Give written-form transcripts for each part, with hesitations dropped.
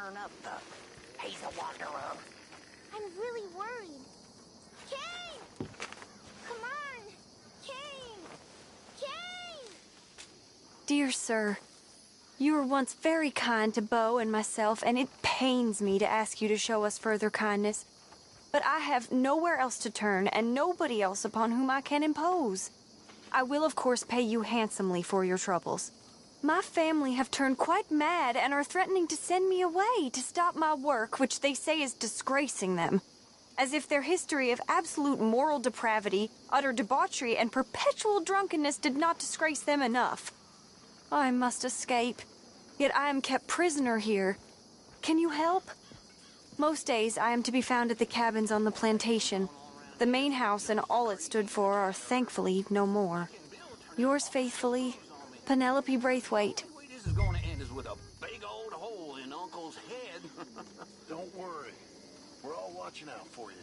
turn up the Hazel Wanderer. I'm really worried. Kane! Come on! Kane! Kane! Dear sir, you were once very kind to Beau and myself, and it pains me to ask you to show us further kindness. But I have nowhere else to turn, and nobody else upon whom I can impose. I will, of course, pay you handsomely for your troubles. My family have turned quite mad and are threatening to send me away to stop my work, which they say is disgracing them. As if their history of absolute moral depravity, utter debauchery, and perpetual drunkenness did not disgrace them enough. I must escape, yet I am kept prisoner here. Can you help? Most days I am to be found at the cabins on the plantation. The main house and all it stood for are thankfully no more. Yours faithfully, Penelope Braithwaite. This is going to end us with a big old hole in Uncle's head. Don't worry. We're all watching out for you.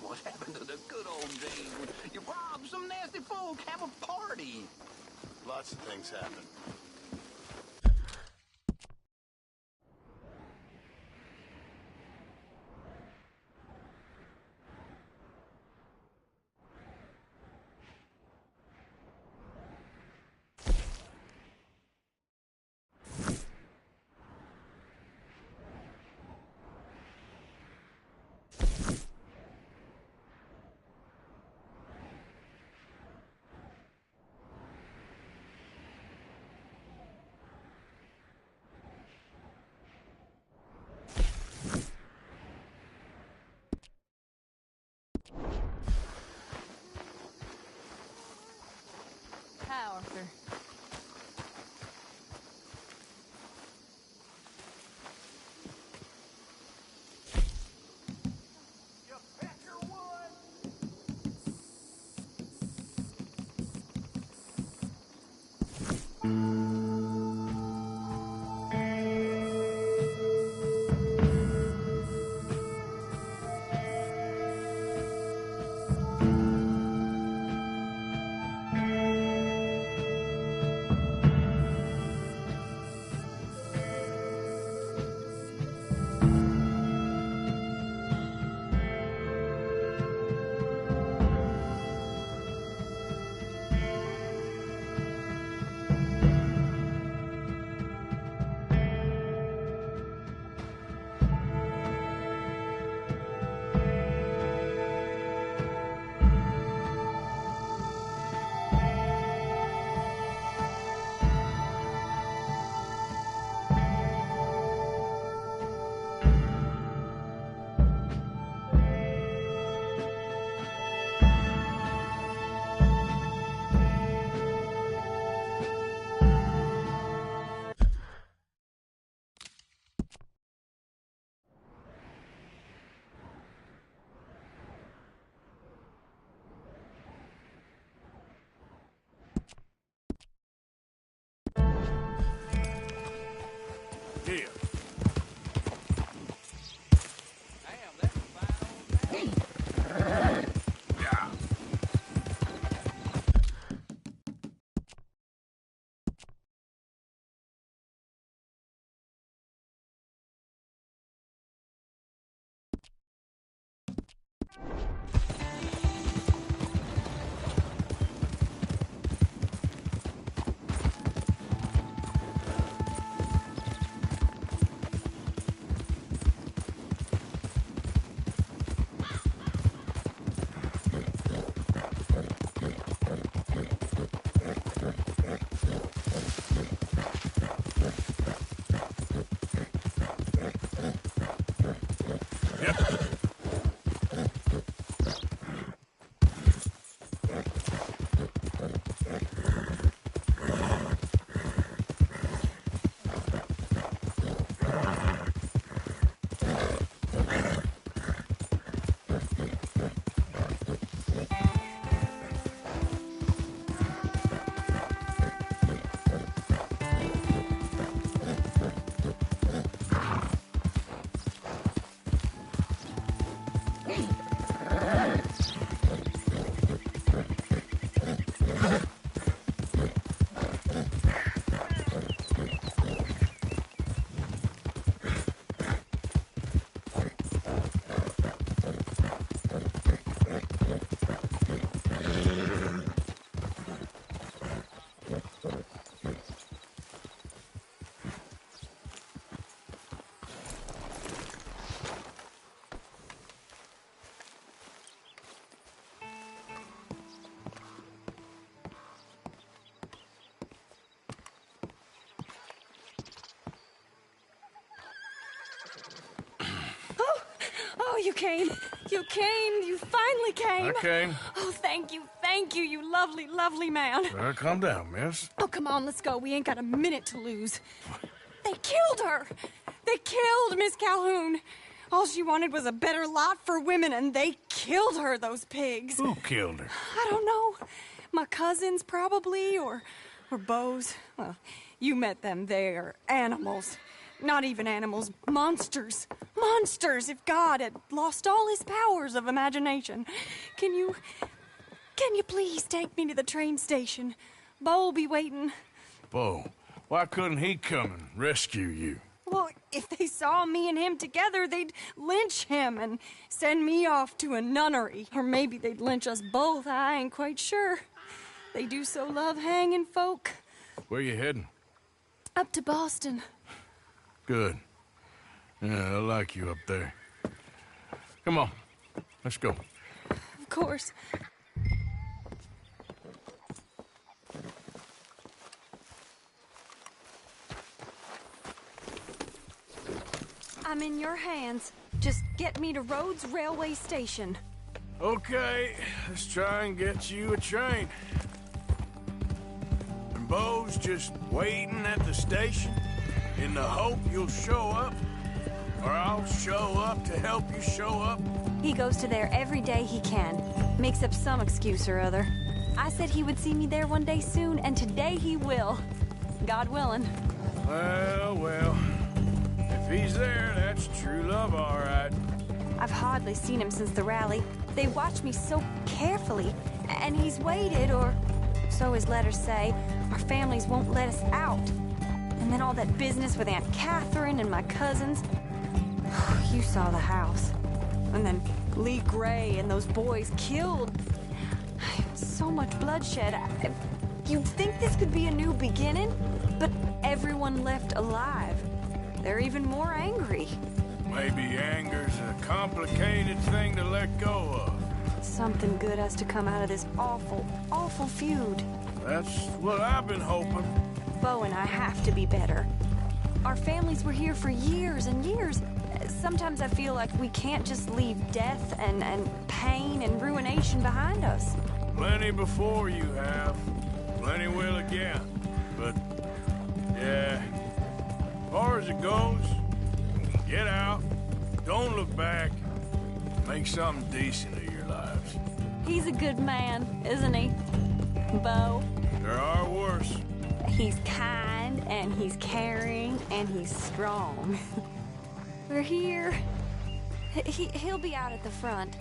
What happened to the good old days when you robbed some nasty folk, have a party? Lots of things happen. Hi, Arthur. You bet you would. Here. Damn, that's a fine old man. Yeah. You came. You came. You finally came. I came. Oh, thank you, you lovely, lovely man. Calm down, miss. Oh, come on, let's go. We ain't got a minute to lose. They killed her. They killed Miss Calhoun. All she wanted was a better lot for women, and they killed her, those pigs. Who killed her? I don't know. My cousins, probably, or Beau's. Well, you met them. They're animals. Not even animals. Monsters. Monsters, if God had lost all his powers of imagination. Can you please take me to the train station? Beau'll be waiting. Beau, why couldn't he come and rescue you? Well, if they saw me and him together, they'd lynch him and send me off to a nunnery. Or maybe they'd lynch us both. I ain't quite sure. They do so love hanging folk. Where you heading? Up to Boston. Good. Yeah, I like you up there. Come on, let's go. Of course. I'm in your hands. Just get me to Rhodes Railway Station. Okay, let's try and get you a train. And Beau's just waiting at the station in the hope you'll show up, or I'll show up to help you show up. He goes to there every day he can. Makes up some excuse or other. I said he would see me there one day soon, and today he will. God willing. Well. If he's there, that's true love, all right. I've hardly seen him since the rally. They watch me so carefully, and he's waited, or so his letters say. Our families won't let us out. And then all that business with Aunt Catherine and my cousins. You saw the house. And then Lee Gray and those boys killed. So much bloodshed. You'd think this could be a new beginning, but everyone left alive. They're even more angry. Maybe anger's a complicated thing to let go of. Something good has to come out of this awful, awful feud. That's what I've been hoping. Beau and I have to be better. Our families were here for years and years. Sometimes I feel like we can't just leave death and pain and ruination behind us. Plenty before you have. Plenty will again. But, yeah... As far as it goes, get out, don't look back, make something decent of your lives. He's a good man, isn't he, Beau? There are worse. He's kind, and he's caring, and he's strong. We're here. He'll be out at the front.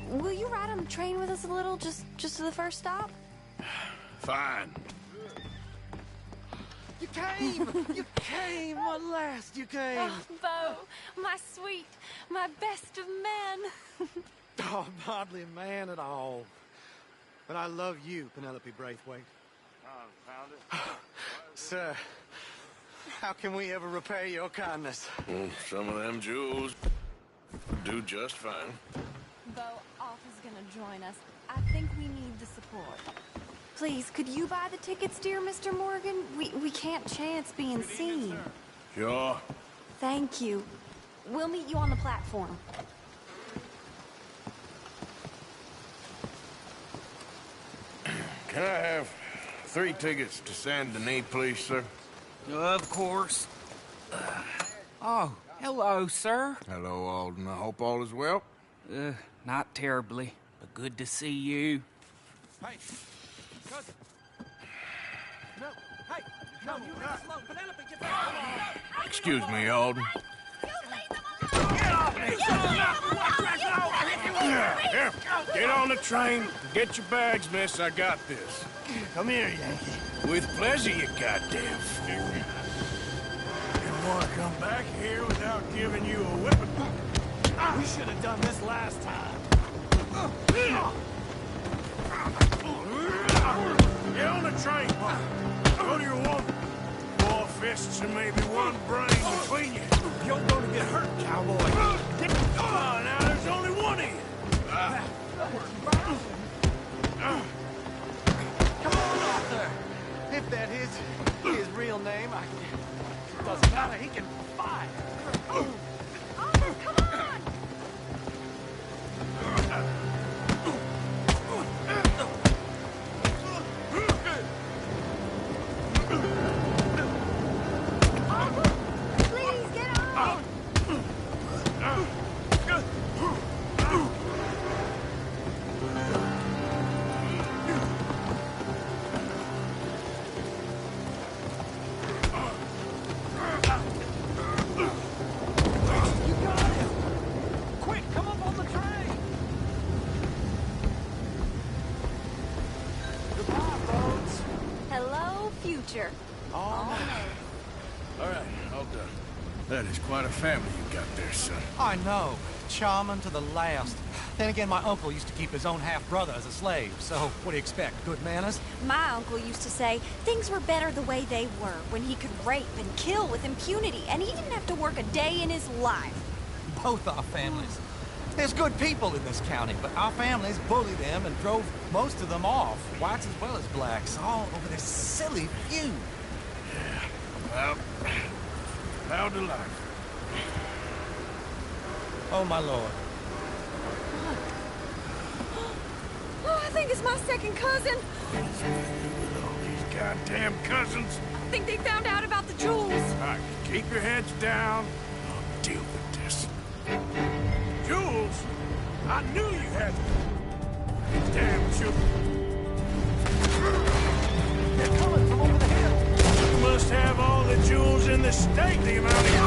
Will you ride on the train with us a little, just to the first stop? Fine. You came! You came! At last, you came! Oh, Beau, my sweet, my best of men. Oh, I'm hardly a man at all. But I love you, Penelope Braithwaite. Found it. Sir, how can we ever repay your kindness? Some of them jewels do just fine. Beau, Arthur's gonna join us. I think we need the support. Please, could you buy the tickets, dear Mr. Morgan? We can't chance being seen. Sure. Thank you. We'll meet you on the platform. Can I have 3 tickets to Saint Denis, please, sir? Of course. Oh, hello, sir. Hello, Alden. I hope all is well. Not terribly, but good to see you. Hey! Cousin! No! Hey! No, you leave us alone! Penelope, get back! Excuse me, Alden. Here, get on the train. Get your bags, miss. I got this. Come here, Yankee. With pleasure, you goddamn figure. Didn't want to come back here without giving you a whipping. We should have done this last time. Get on the train. Go to your woman. 4 fists and maybe 1 brain between you. You're going to get hurt, cowboy. Oh, now there's only 1 of you. Come on, Arthur. If that is his real name, doesn't matter. He can fight. Arthur, come on! future. All right, all done. That is quite a family you got there, son. I know. Charming to the last. Then again, my uncle used to keep his own half-brother as a slave, so what do you expect? Good manners? My uncle used to say things were better the way they were, when he could rape and kill with impunity, and he didn't have to work a day in his life. Both our families. There's good people in this county, but our families bullied them and drove most of them off, whites as well as blacks, all over this silly feud. Well, how to life. Oh, my lord. Oh, I think it's my second cousin. All these goddamn cousins. I think they found out about the jewels. All right, keep your heads down. I'll deal with this. Jules? I knew you had these damn jewels. They're coming from over the hill. You must have all the jewels in the state, the amount of your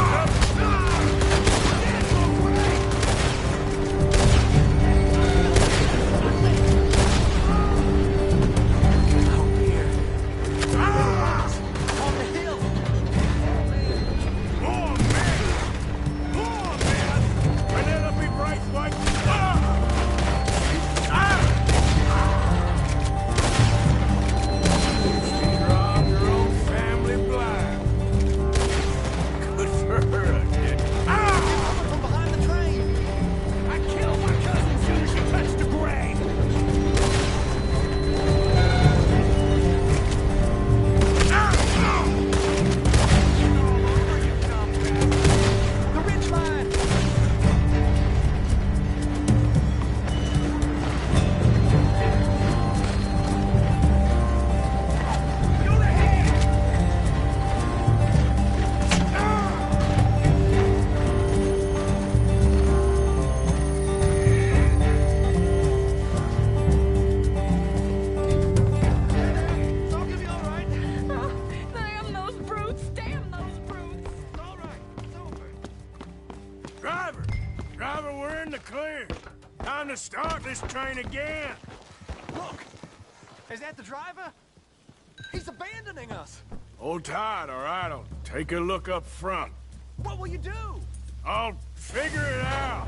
Driver, we're in the clear. Time to start this train again. Look! Is that the driver? He's abandoning us! Hold tight, all right? I'll take a look up front. What will you do? I'll figure it out.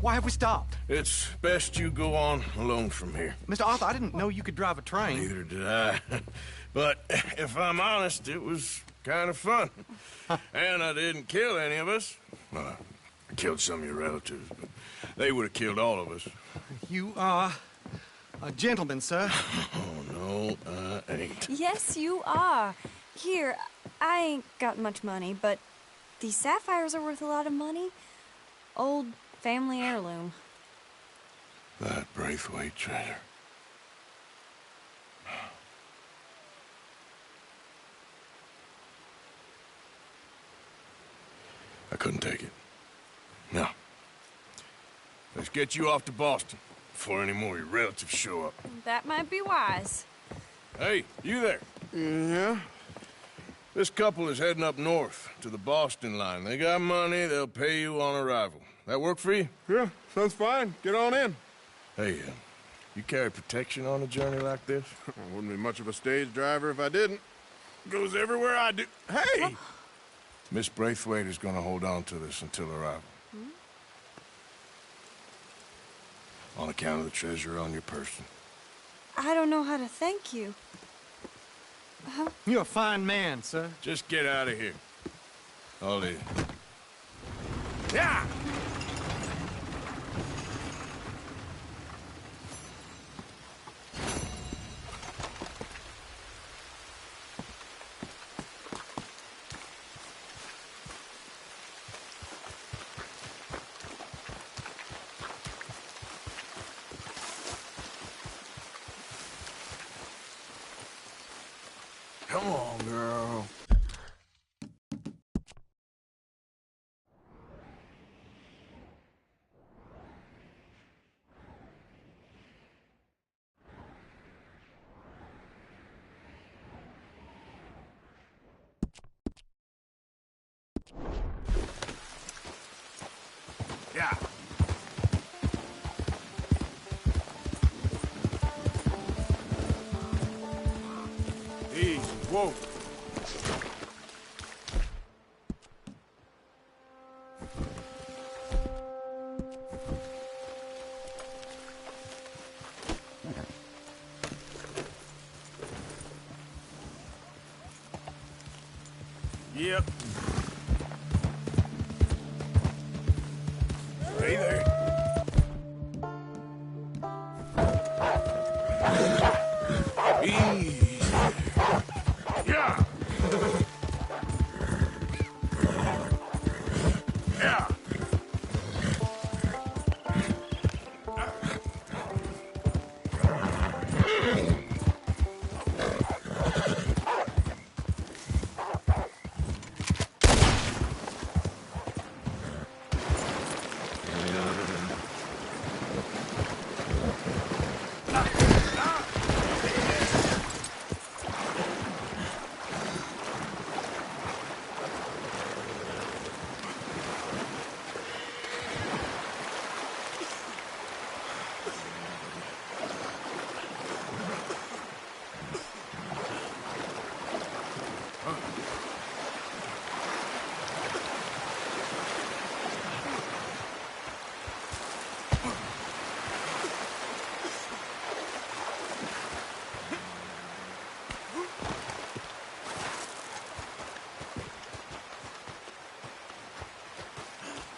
Why have we stopped? It's best you go on alone from here. Mr. Arthur, I didn't know you could drive a train. Neither did I. But if I'm honest, it was kind of fun. And I didn't kill any of us. Well, I killed some of your relatives, but they would have killed all of us. You are a gentleman, sir. Oh, no, I ain't. Yes, you are. Here, I ain't got much money, but these sapphires are worth a lot of money. Old family heirloom. That Braithwaite treasure. I couldn't take it. No. Let's get you off to Boston before any more of your relatives show up. That might be wise. Hey, you there? Yeah? This couple is heading up north to the Boston line. They got money, they'll pay you on arrival. That work for you? Yeah, sounds fine. Get on in. Hey, you carry protection on a journey like this? I wouldn't be much of a stage driver if I didn't. Goes everywhere I do. Hey! Miss Braithwaite is going to hold on to this until arrival. On account of the treasure on your person. I don't know how to thank you. You're a fine man, sir. Just get out of here. I'll leave. Yeah! Come on, girl. Yeah. Easy. Whoa. Yep. Hey there. Easy. Yeah. Yeah.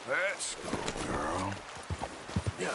Let's go, girl. Yeah.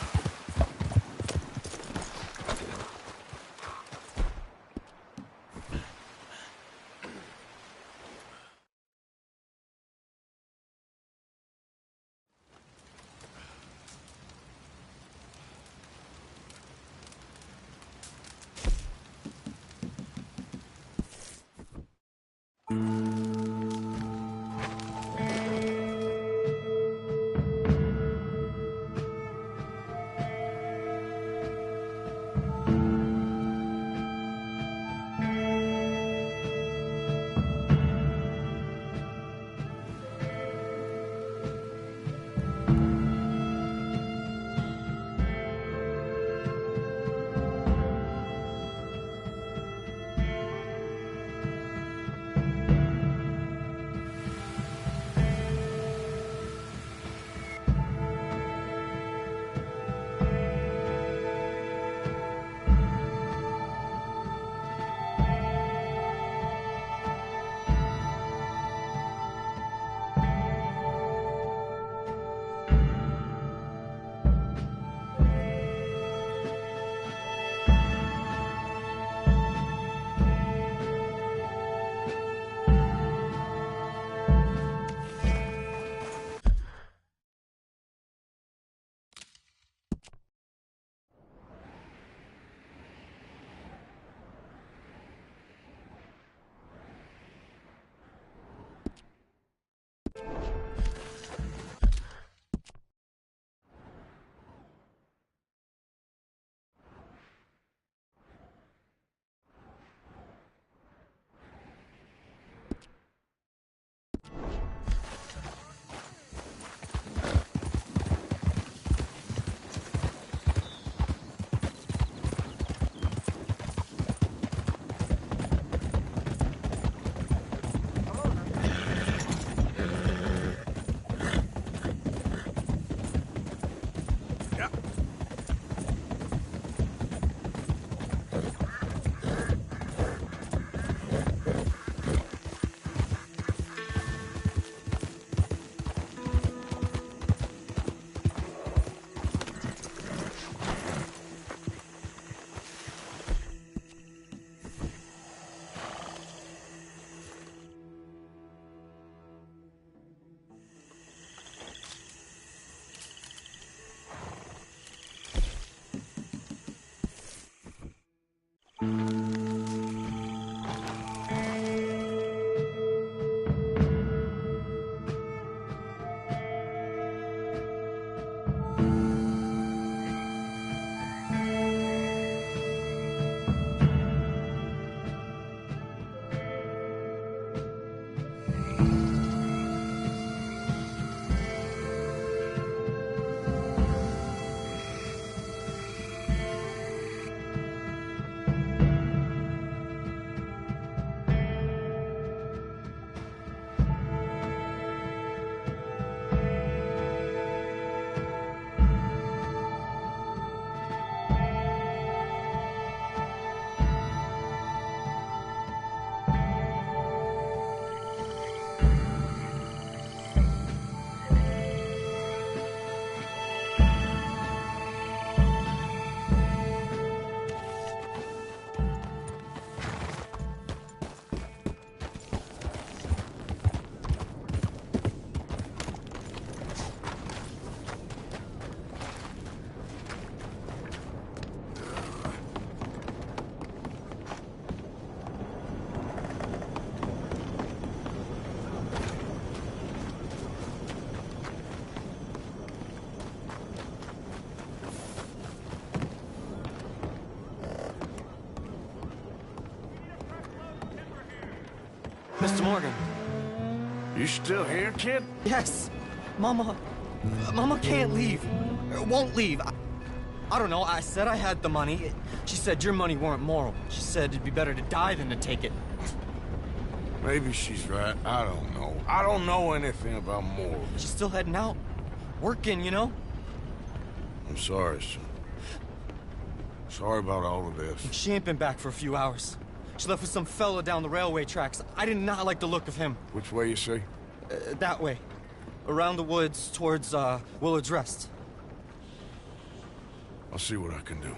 Mr. Morgan. You still here, kid? Yes. Mama can't leave. Won't leave. I don't know. I said I had the money. She said your money weren't moral. She said it'd be better to die than to take it. Maybe she's right. I don't know. I don't know anything about morals. She's still heading out. Working, you know? I'm sorry, son. Sorry about all of this. She ain't been back for a few hours. She left with some fella down the railway tracks. I did not like the look of him. Which way you say? That way. Around the woods towards, Willard's Rest. I'll see what I can do.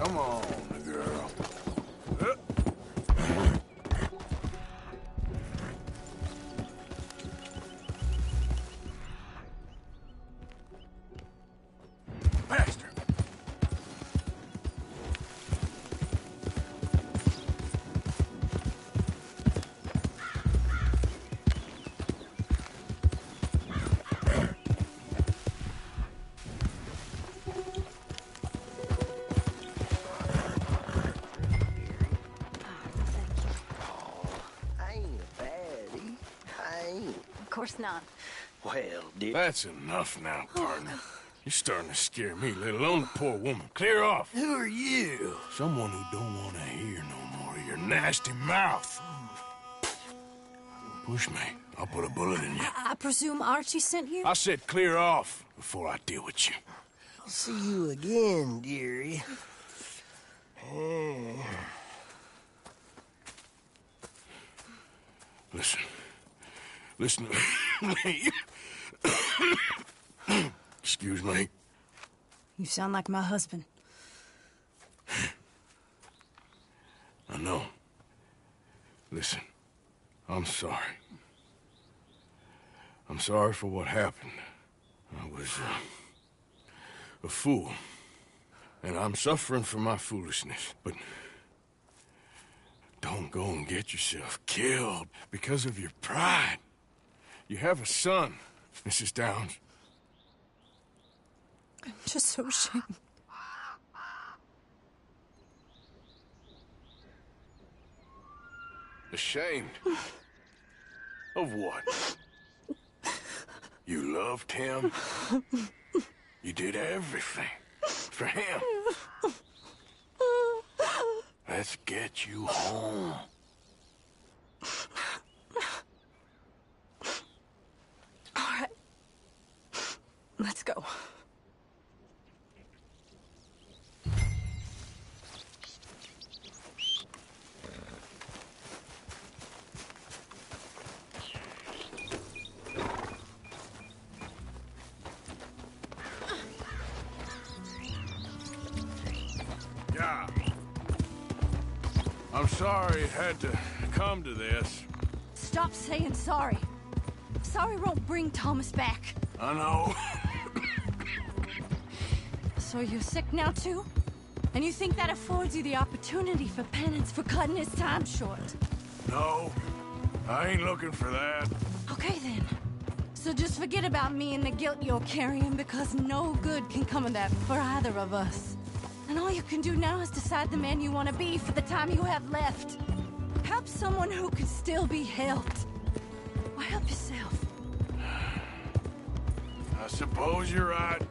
Come on, girl. Faster. Of course not. Well, dear. That's enough now, partner. You're starting to scare me, let alone the poor woman. Clear off. Who are you? Someone who don't want to hear no more of your nasty mouth. Push me. I'll put a bullet in you. I presume Archie sent you? I said clear off before I deal with you. I'll see you again, dearie. Listen. Listen to me. Excuse me. You sound like my husband. I know. Listen, I'm sorry. I'm sorry for what happened. I was a fool. And I'm suffering for my foolishness. But don't go and get yourself killed because of your pride. You have a son, Mrs. Downs. I'm just so ashamed. Ashamed? Of what? You loved him? You did everything for him. Let's get you home. Let's go. Yeah. I'm sorry it had to come to this. Stop saying sorry. Sorry won't bring Thomas back. I know. So you're sick now, too? And you think that affords you the opportunity for penance for cutting his time short? No, I ain't looking for that. Okay, then. So just forget about me and the guilt you're carrying, because no good can come of that for either of us. And all you can do now is decide the man you want to be for the time you have left. Help someone who can still be helped. Or help yourself. I suppose you're right.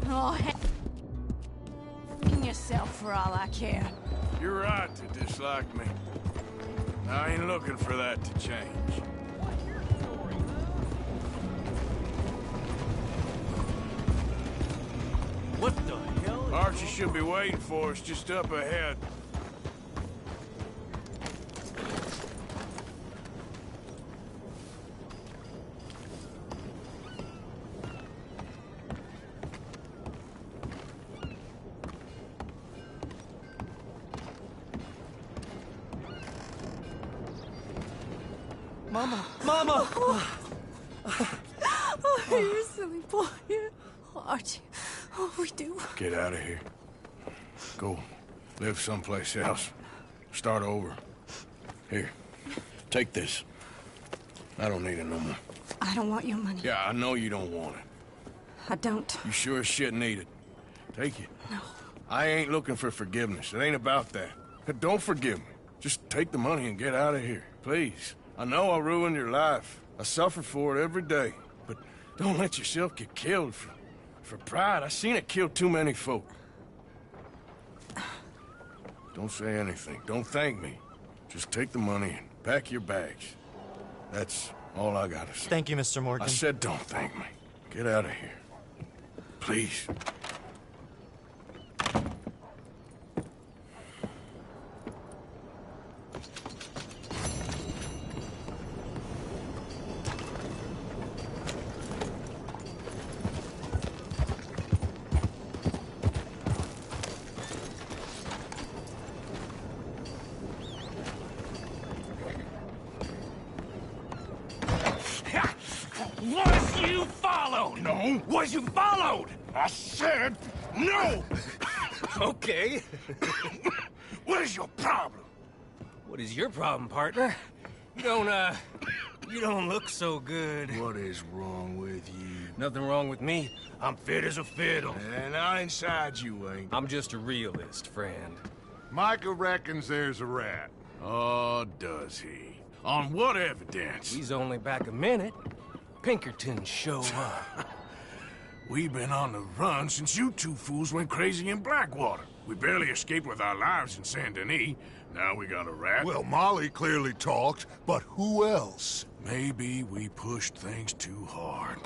Oh, yourself for all I care. You're right to dislike me. I ain't looking for that to change. What the hell? Archie should be waiting for us just up ahead. Mama! Mama! Oh, you're a silly boy. Oh, Archie, oh, we do. Get out of here. Go live someplace else. Start over. Here, take this. I don't need it no more. I don't want your money. Yeah, I know you don't want it. I don't. You sure as shit need it. Take it. No. I ain't looking for forgiveness. It ain't about that. Don't forgive me. Just take the money and get out of here, please. I know I ruined your life. I suffer for it every day. But don't let yourself get killed for pride. I seen it kill too many folk. Don't say anything. Don't thank me. Just take the money and pack your bags. That's all I gotta say. Thank you, Mr. Morgan. I said don't thank me. Get out of here. Please. Was you followed? No. Was you followed? I said no! Okay. What is your problem? What is your problem, partner? You don't look so good. What is wrong with you? Nothing wrong with me. I'm fit as a fiddle. And I inside you ain't. I'm just a realist, friend. Micah reckons there's a rat. Oh, does he? On what evidence? He's only back a minute. Pinkerton show up. We've been on the run since you two fools went crazy in Blackwater. We barely escaped with our lives in Saint Denis. Now we got a rat. Well, Molly clearly talked, but who else? Maybe we pushed things too hard.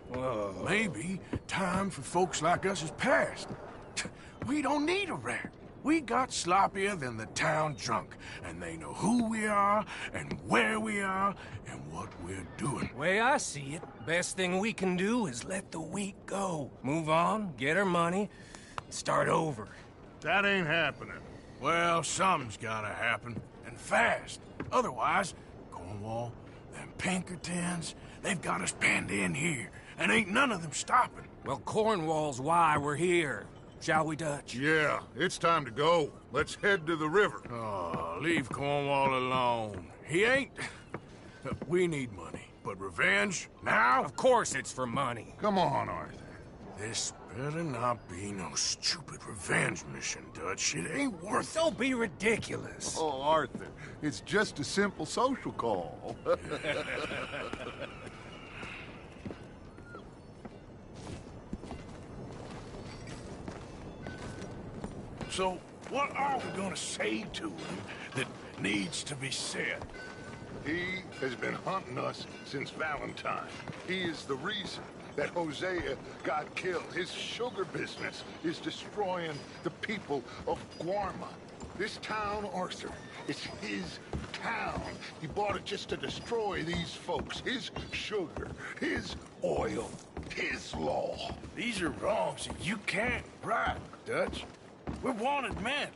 Whoa. Maybe time for folks like us is past. We don't need a rat. We got sloppier than the town drunk, and they know who we are, and where we are, and what we're doing. Way I see it, best thing we can do is let the week go. Move on, get our money, start over. That ain't happening. Well, something's gotta happen, and fast. Otherwise, Cornwall, them Pinkertons, they've got us penned in here, and ain't none of them stopping. Well, Cornwall's why we're here. Shall we, Dutch? Yeah, it's time to go. Let's head to the river. Oh, leave Cornwall alone. He ain't... We need money, but revenge? Now? Of course it's for money. Come on, Arthur. This better not be no stupid revenge mission, Dutch. It ain't worth it. Don't be ridiculous. Oh, Arthur, it's just a simple social call. So, what are we gonna say to him that needs to be said? He has been hunting us since Valentine. He is the reason that Hosea got killed. His sugar business is destroying the people of Guarma. This town, Arthur, it's his town. He bought it just to destroy these folks. His sugar, his oil, his law. These are wrongs that you can't right, Dutch. We're wanted men.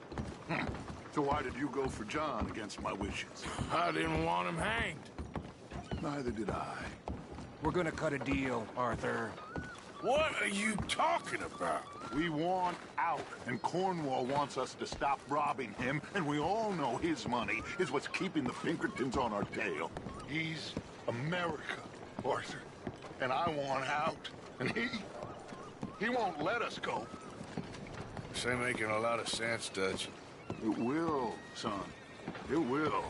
So why did you go for John against my wishes? I didn't want him hanged. Neither did I. We're gonna cut a deal, Arthur. What are you talking about? We want out, and Cornwall wants us to stop robbing him, and we all know his money is what's keeping the Pinkertons on our tail. He's America, Arthur, and I want out, and he won't let us go. This ain't making a lot of sense, Dutch. It will, son. It will.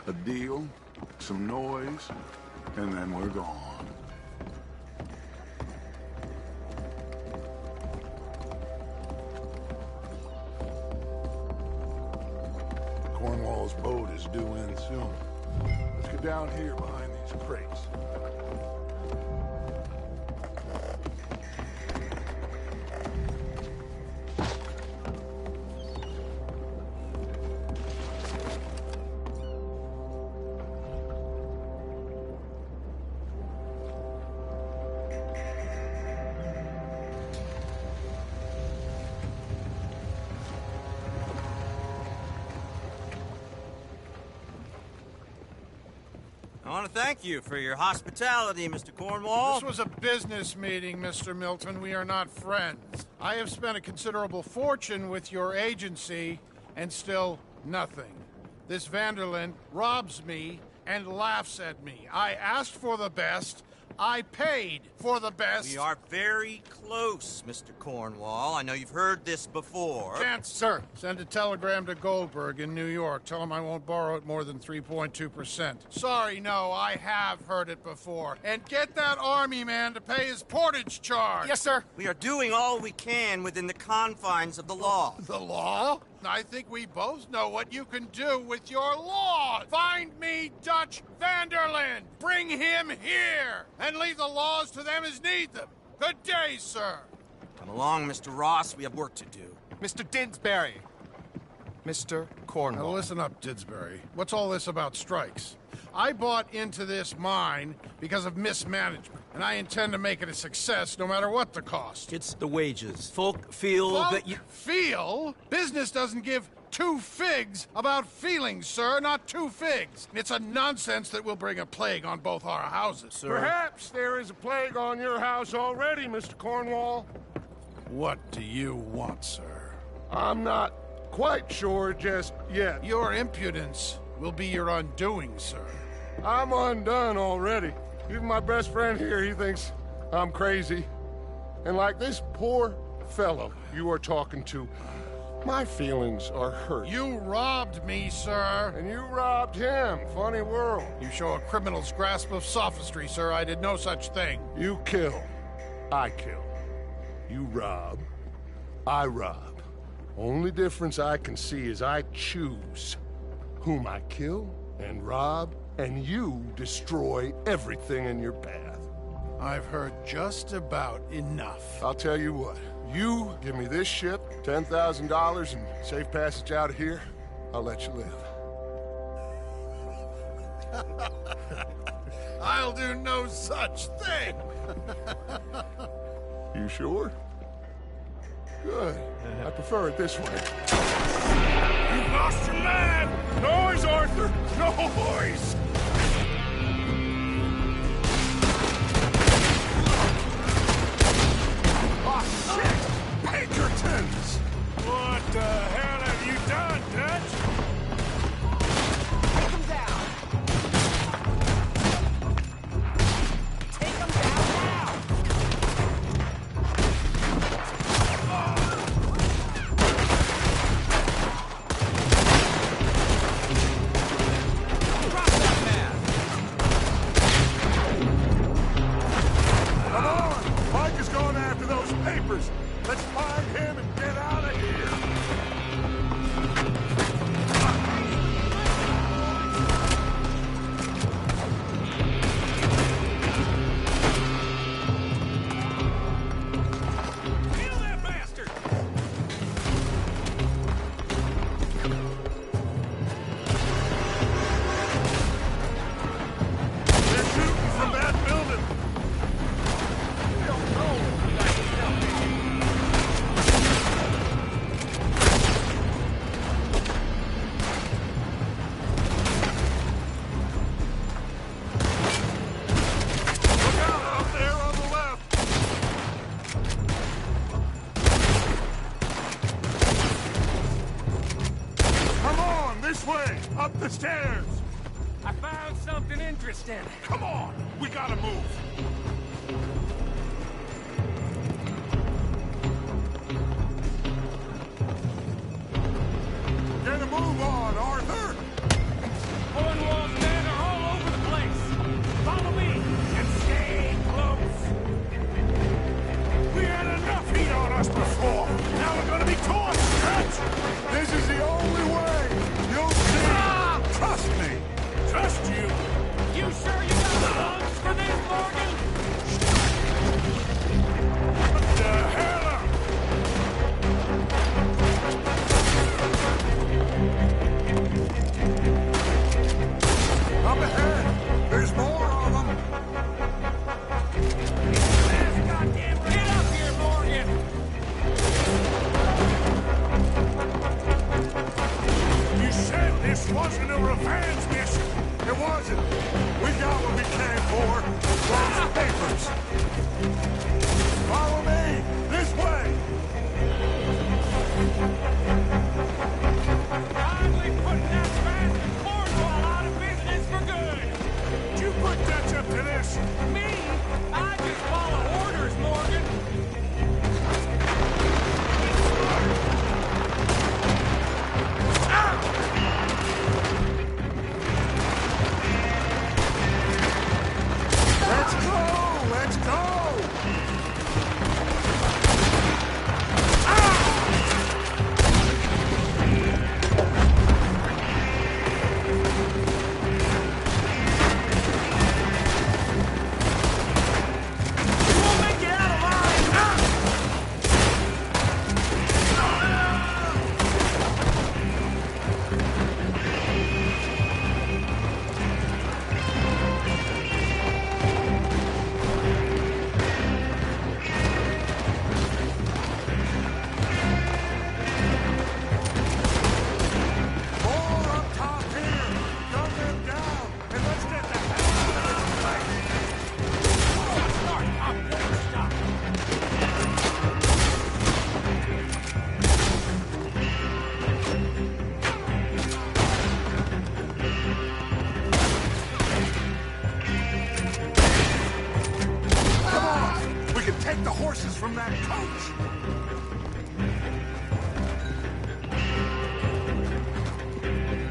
A deal, some noise, and then we're gone. Cornwall's boat is due in soon. Let's get down here behind these crates. I want to thank you for your hospitality, Mr. Cornwall. This was a business meeting, Mr. Milton. We are not friends. I have spent a considerable fortune with your agency, and still nothing. This Vanderlyn robs me and laughs at me. I asked for the best. I paid for the best. We are very close, Mr. Cornwall. I know you've heard this before. Can't, sir. Send a telegram to Goldberg in New York. Tell him I won't borrow it more than 3.2%. Sorry, no, I have heard it before. And get that army man to pay his portage charge. Yes, sir. We are doing all we can within the confines of the law. The law? I think we both know what you can do with your law. Find me Dutch Vanderlyn. Bring him here. And leave the laws to them as need them. Good day, sir. Come along, Mr. Ross. We have work to do. Mr. Didsbury. Mr. Cornwall. Now listen up, Didsbury. What's all this about strikes? I bought into this mine because of mismanagement, and I intend to make it a success no matter what the cost. It's the wages. Folk feel that you... Feel? Business doesn't give two figs about feelings, sir, not two figs. It's a nonsense that will bring a plague on both our houses, sir. Perhaps there is a plague on your house already, Mr. Cornwall. What do you want, sir? I'm not quite sure just yet. Your impudence will be your undoing, sir. I'm undone already. Even my best friend here, he thinks I'm crazy. And like this poor fellow you are talking to, my feelings are hurt. You robbed me, sir. And you robbed him. Funny world. You show a criminal's grasp of sophistry, sir. I did no such thing. You kill. I kill. You rob. I rob. Only difference I can see is I choose whom I kill and rob, and you destroy everything in your path. I've heard just about enough. I'll tell you what. You give me this ship, $10,000, and safe passage out of here, I'll let you live. I'll do no such thing. You sure? Good. I prefer it this way. You've lost your man! Noise, Arthur! Noise! Oh, shit! Pinkertons! What the hell have you done, Dutch? Take him down! Take him down now! Drop that man! Come on! Mike is going after those papers! Let's find him and get out of here! Upstairs! I found something interesting. Come on! We gotta move! Get a move on, Arthur! Cornwall's men are all over the place. Follow me and stay close. We had enough heat on us before! Now we're gonna be torn, stretch! This is the only way! You'll see! Trust me! Trust you? You sure you got the lungs for this, Morgan? What the hell up? Up ahead! There's more of them! Goddamn, get up here, Morgan! You said this wasn't a revenge mission! It wasn't! We got what we came for! Those papers! Follow me! This way! Finally putting that bastard Cornwall out of business for good! Did you put Dutch up to this? Me? I just follow orders, Morgan! Let's go! Let's go! More up top here! Gun them down! And let's get the hell out of this place! Come on! We can take the horses from that coach!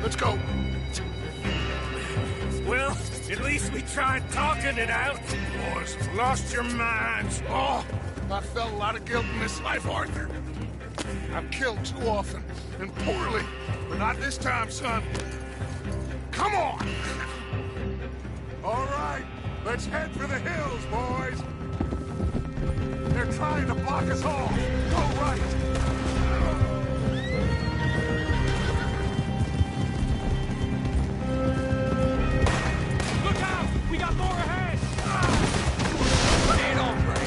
Let's go! Well, at least we tried talking it out. Boys, lost your minds. Oh, I felt a lot of guilt in this life, Arthur. I've killed too often, and poorly, but not this time, son. Come on! All right, let's head for the hills, boys. They're trying to block us off. Go right. Look out! We got more ahead! Lay it on, Ray.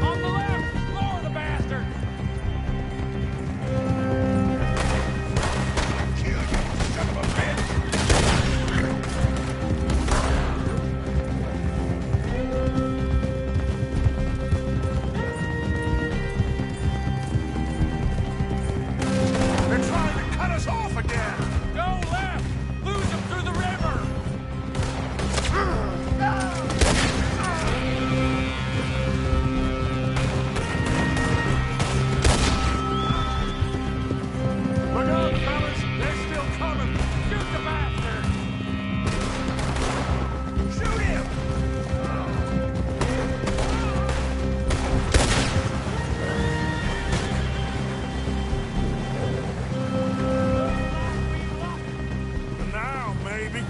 On the left! Lower the bastard! Kill you, son of a bitch! They're trying to cut us off again! Go left! Lose them through the river! Look out, fellas! They're still coming! Shoot the bastard! Shoot him! Now, maybe.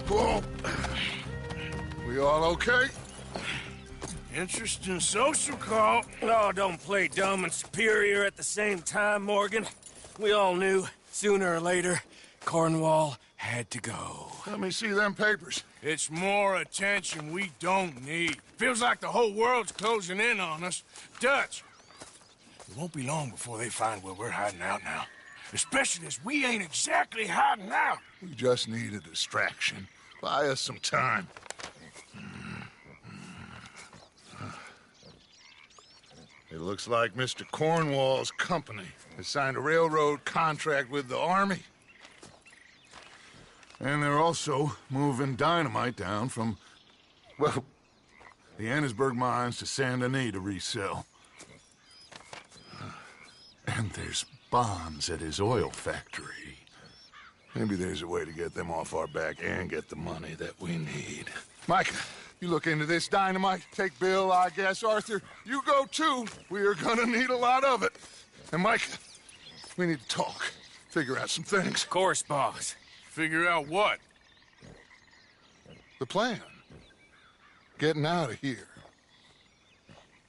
Whoa. We all okay? Interesting social call. Oh, don't play dumb and superior at the same time, Morgan. We all knew, sooner or later, Cornwall had to go. Let me see them papers. It's more attention we don't need. Feels like the whole world's closing in on us. Dutch, it won't be long before they find where we're hiding out now. Especially as we ain't exactly hiding out. We just need a distraction. Buy us some time. It looks like Mr. Cornwall's company has signed a railroad contract with the Army. And they're also moving dynamite down from, well, the Annesburg mines to Saint Denis to resell. And there's bombs at his oil factory. Maybe there's a way to get them off our back and get the money that we need. Mike, you look into this dynamite. Take Bill, I guess. Arthur, you go too. We are gonna need a lot of it. And Mike, we need to talk. Figure out some things. Of course, boss. Figure out what? The plan. Getting out of here.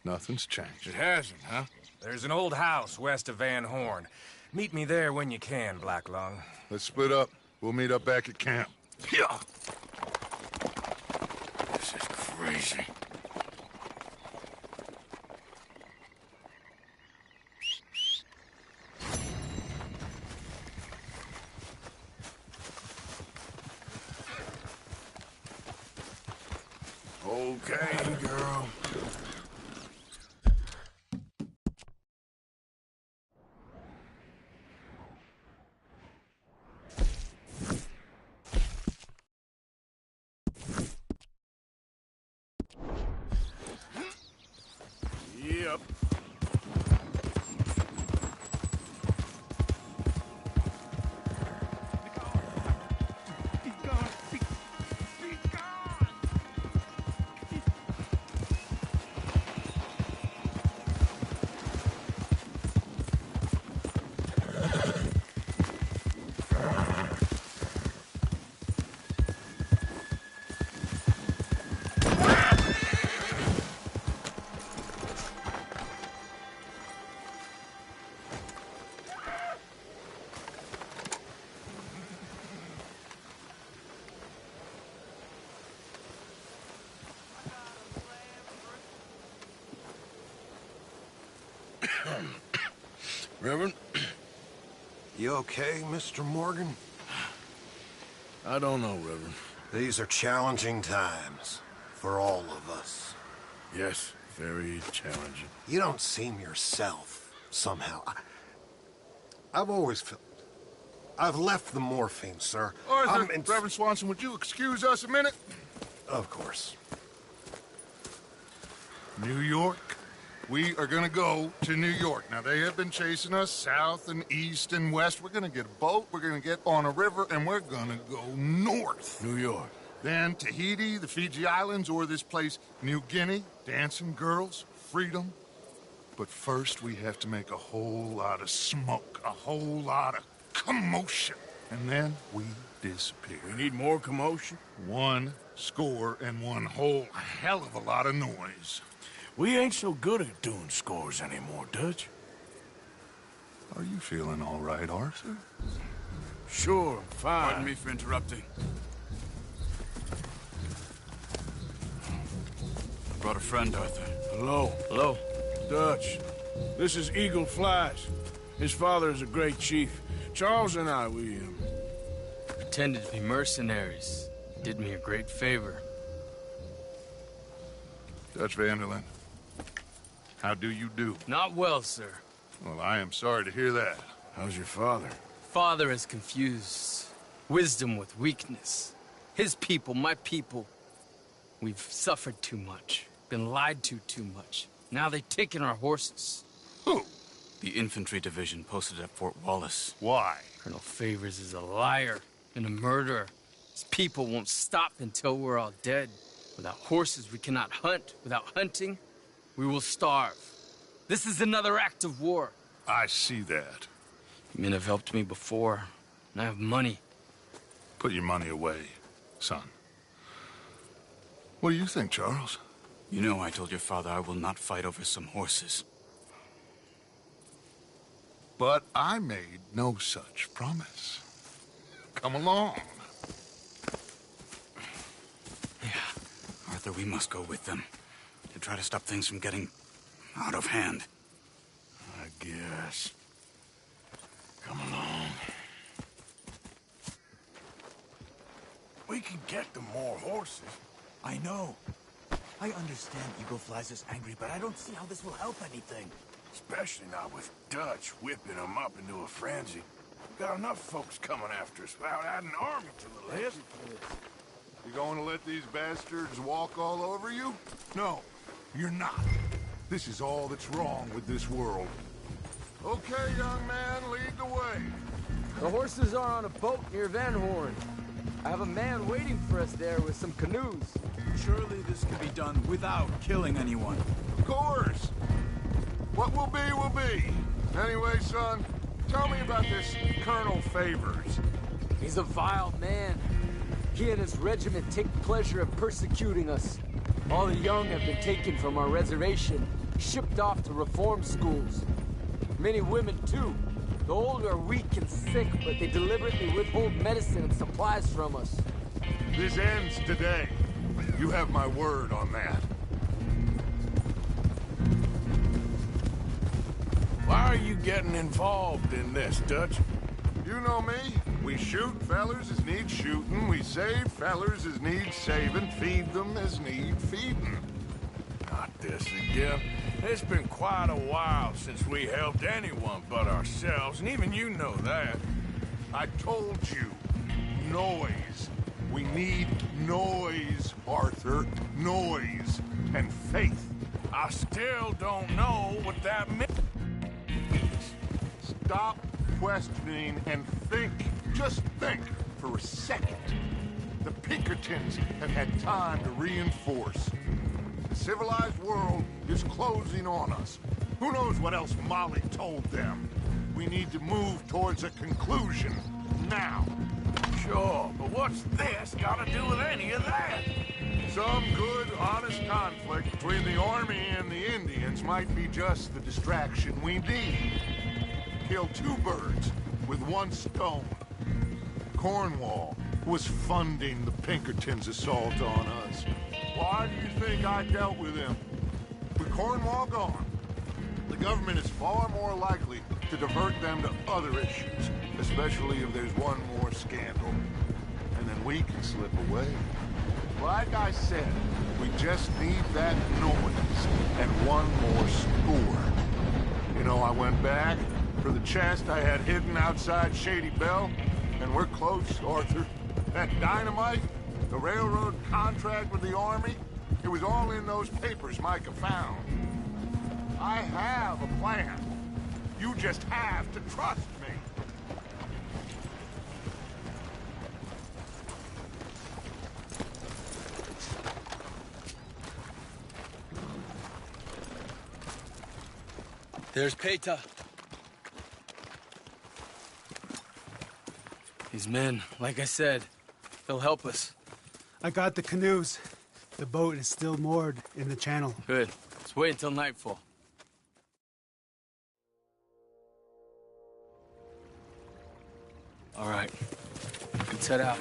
Nothing's changed. It hasn't, huh? There's an old house west of Van Horn. Meet me there when you can, Black Lung. Let's split up. We'll meet up back at camp. Yeah. This is crazy. Okay, girl. Yep. Reverend? You okay, Mr. Morgan? I don't know, Reverend. These are challenging times for all of us. Yes, very challenging. You don't seem yourself, somehow. I've always felt... I've left the morphine, sir. Arthur, Reverend Swanson, would you excuse us a minute? Of course. New York. We are gonna go to New York. Now, they have been chasing us south and east and west. We're gonna get a boat, we're gonna get on a river, and we're gonna go north. New York. Then Tahiti, the Fiji Islands, or this place, New Guinea, dancing girls, freedom. But first, we have to make a whole lot of smoke, a whole lot of commotion. And then we disappear. We need more commotion? 1 score and 1 whole hell of a lot of noise. We ain't so good at doing scores anymore, Dutch. Are you feeling all right, Arthur? Sure, fine. Pardon me for interrupting. I brought a friend, Arthur. Hello. Hello. Dutch. This is Eagle Flies. His father is a great chief. Charles and I, we pretended to be mercenaries. Did me a great favor. Dutch Vanderlyn. How do you do? Not well, sir. Well, I am sorry to hear that. How's your father? Father has confused wisdom with weakness. His people, my people. We've suffered too much. Been lied to too much. Now they've taken our horses. Who? The infantry division posted at Fort Wallace. Why? Colonel Favors is a liar and a murderer. His people won't stop until we're all dead. Without horses, we cannot hunt. Without hunting, we will starve. This is another act of war. I see that. Men have helped me before, and I have money. Put your money away, son. What do you think, Charles? You know I told your father I will not fight over some horses. But I made no such promise. Come along. Yeah, Arthur, we must go with them to try to stop things from getting out of hand. I guess. Come along. We can get them more horses. I know. I understand Eagle Fly's is angry, but I don't see how this will help anything. Especially not with Dutch whipping them up into a frenzy. We've got enough folks coming after us without adding an army to the list. You going to let these bastards walk all over you? No, you're not. This is all that's wrong with this world. Okay, young man, lead the way. The horses are on a boat near Van Horn. I have a man waiting for us there with some canoes. Surely this can be done without killing anyone. Of course. What will be. Anyway, son, tell me about this Colonel Favors. He's a vile man. He and his regiment take pleasure in persecuting us. All the young have been taken from our reservation, shipped off to reform schools. Many women, too. The old are weak and sick, but they deliberately withhold medicine and supplies from us. This ends today. You have my word on that. Why are you getting involved in this, Dutch? You know me. We shoot fellers as need shooting. We save fellers as need saving. Feed them as need feeding. Not this again. It's been quite a while since we helped anyone but ourselves, and even you know that. I told you. Noise. We need noise, Arthur. Noise and faith. I still don't know what that means. Stop questioning and think. Just think for a second. The Pinkertons have had time to reinforce. The civilized world is closing on us. Who knows what else Molly told them? We need to move towards a conclusion now. Sure, but what's this got to do with any of that? Some good, honest conflict between the army and the Indians might be just the distraction we need. Kill two birds with one stone. Cornwall was funding the Pinkertons' assault on us. Why do you think I dealt with him? With Cornwall gone, the government is far more likely to divert them to other issues, especially if there's one more scandal. And then we can slip away. Like I said, we just need that noise and one more score. You know, I went back for the chest I had hidden outside Shady Bell, and we're close, Arthur. That dynamite, the railroad contract with the army, it was all in those papers Micah found. I have a plan. You just have to trust me. There's Peta. These men, like I said, they'll help us. I got the canoes. The boat is still moored in the channel. Good. Let's wait until nightfall. All right. Let's head out.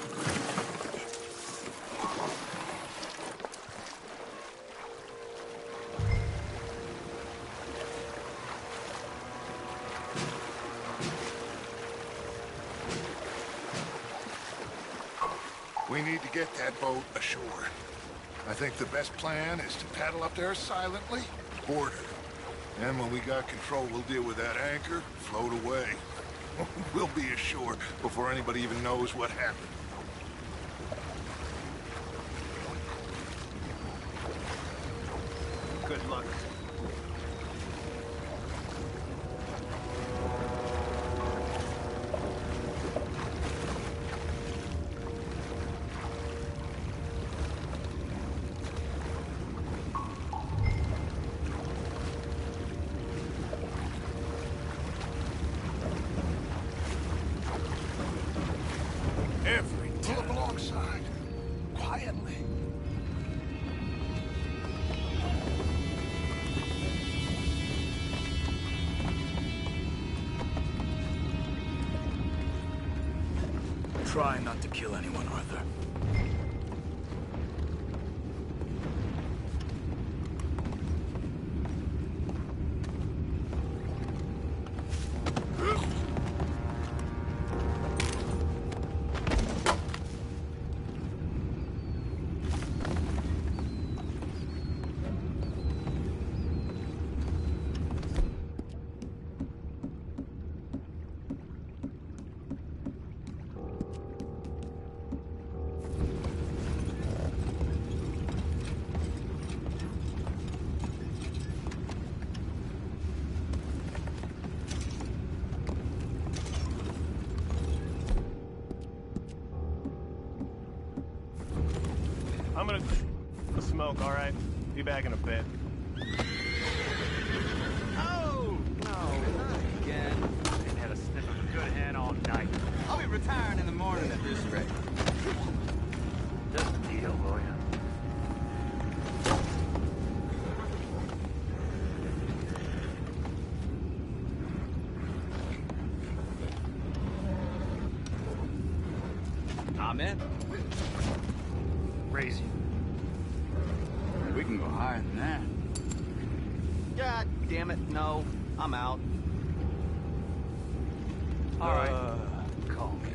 We need to get that boat ashore. I think the best plan is to paddle up there silently, board her. And when we got control, we'll deal with that anchor, float away. We'll be ashore before anybody even knows what happened. Good luck. Pull up alongside. Quietly. try not to kill anyone, Arthur. I'm gonna smoke, all right? Be back in a bit. Oh, no, not again. I ain't had a sniff of a good hand all night. I'll be retiring in the morning at this rate. Just a deal, will ya? I'm in. Raise you. We can go higher than that. God damn it, no. I'm out. All right. Call me.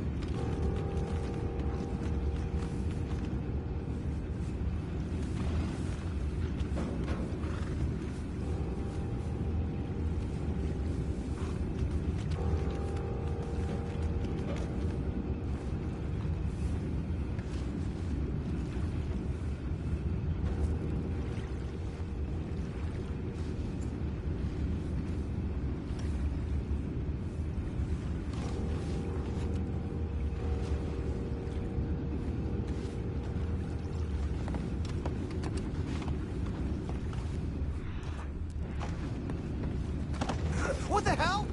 What the hell?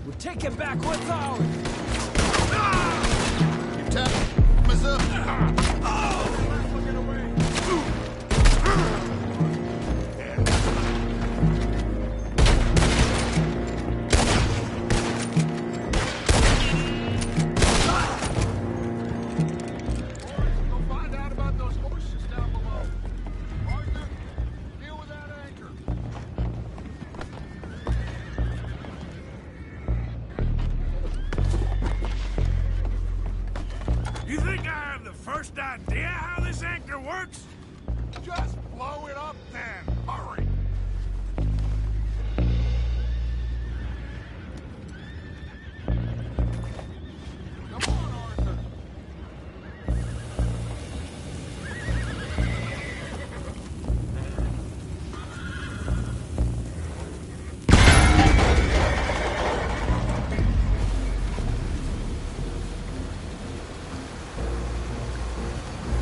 We're taking back what's ours! You tap us up. Go find out about those horses down below. Arthur, deal with that anchor. You think I have the first idea how this anchor works? Just blow it up then. Hurry. Come on, Arthur.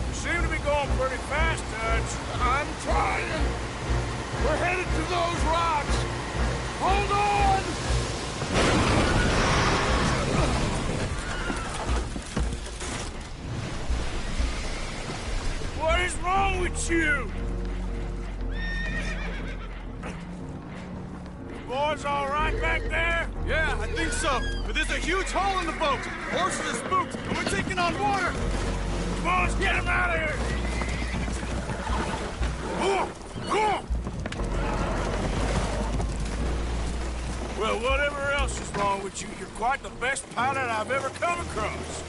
You seem to be going pretty fast, Dutch. I'm trying. We're headed to those rocks. Hold on! What is wrong with you? The boys all right back there? Yeah, I think so. But there's a huge hole in the boat. Horses are spooked, and we're taking on water. Boys, get him out of here! Well, whatever else is wrong with you, you're quite the best pilot I've ever come across.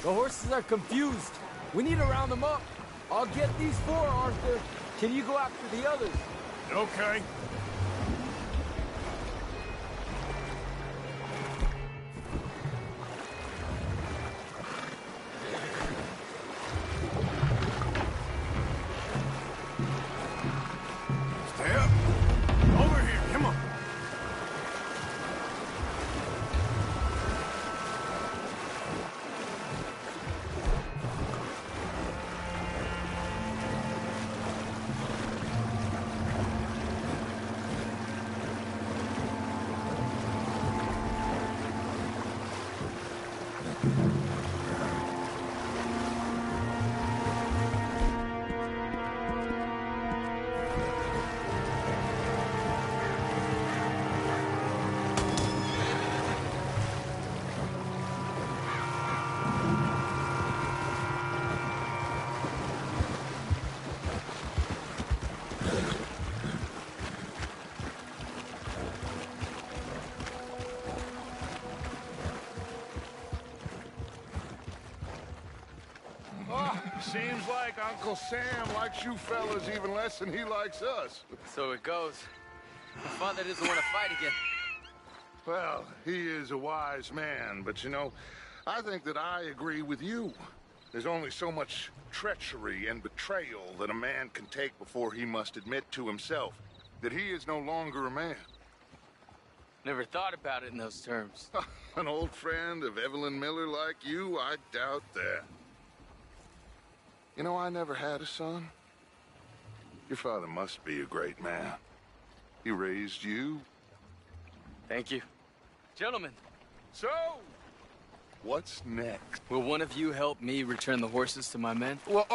The horses are confused. We need to round them up. I'll get these four, Arthur. Can you go after the others? Okay. Stay up. Over here, come on. Seems like Uncle Sam likes you fellas even less than he likes us. So it goes. My father doesn't want to fight again. Well, he is a wise man, but you know, I think that I agree with you. There's only so much treachery and betrayal that a man can take before he must admit to himself that he is no longer a man. Never thought about it in those terms. An old friend of Evelyn Miller like you, I doubt that. You know, I never had a son. Your father must be a great man. He raised you. Thank you. Gentlemen. So, what's next? Will one of you help me return the horses to my men? Well,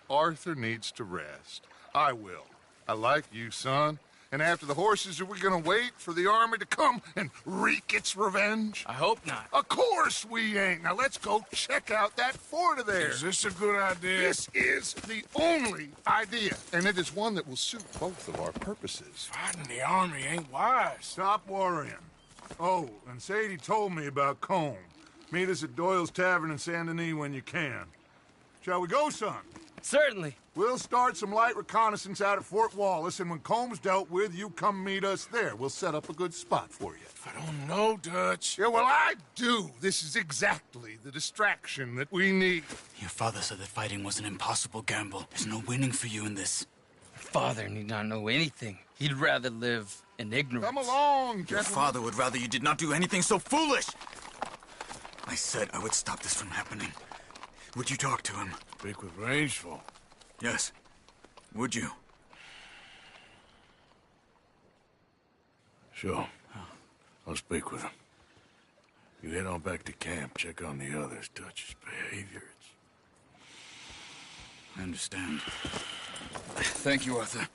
Arthur needs to rest. I will. I like you, son. And after the horses, are we gonna wait for the army to come and wreak its revenge? I hope not. Of course we ain't. Now let's go check out that fort of theirs. Is this a good idea? This is the only idea, and it is one that will suit both of our purposes. Fighting the army ain't wise. Stop worrying. Oh, and Sadie told me about Combe. Meet us at Doyle's Tavern in Saint Denis when you can. Shall we go, son? Certainly. We'll start some light reconnaissance out at Fort Wallace, and when Combs dealt with, you come meet us there. We'll set up a good spot for you. I don't know, Dutch. Yeah, well, I do. This is exactly the distraction that we need. Your father said that fighting was an impossible gamble. There's no winning for you in this. Father need not know anything. He'd rather live in ignorance. Come along, gentlemen. Your father would rather you did not do anything so foolish. I said I would stop this from happening. Would you talk to him? Speak with Rangeful. Yes. Would you? Sure. I'll speak with him. You head on back to camp, check on the others, Dutch's behavior. I understand. Thank you, Arthur.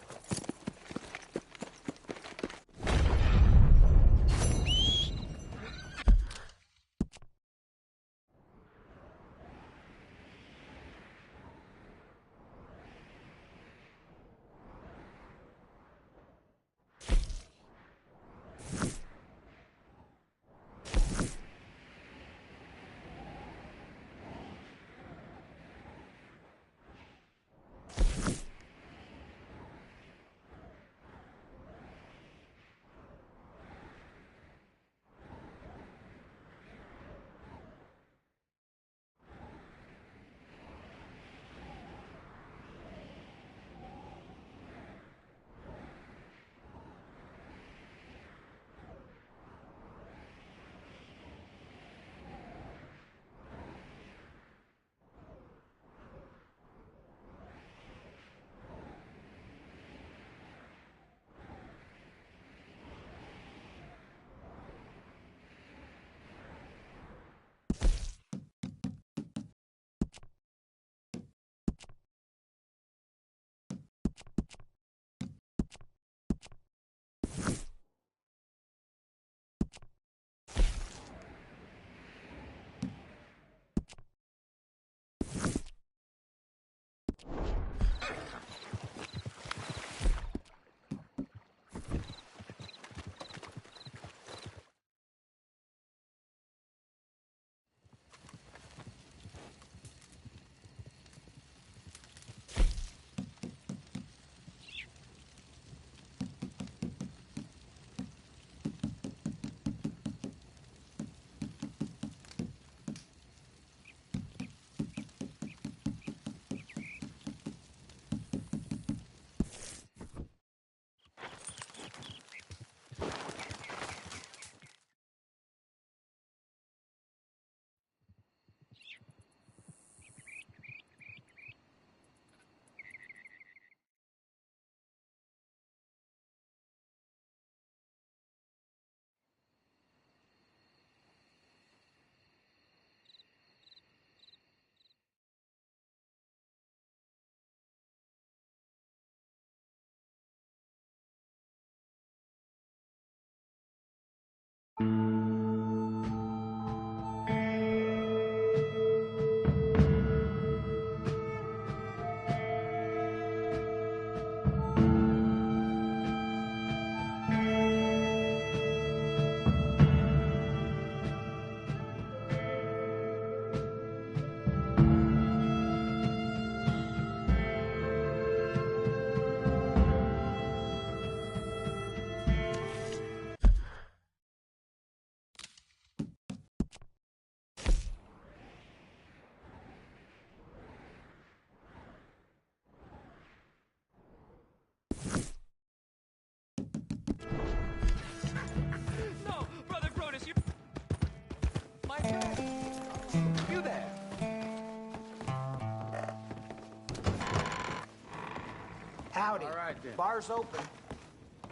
right then. Bar's open.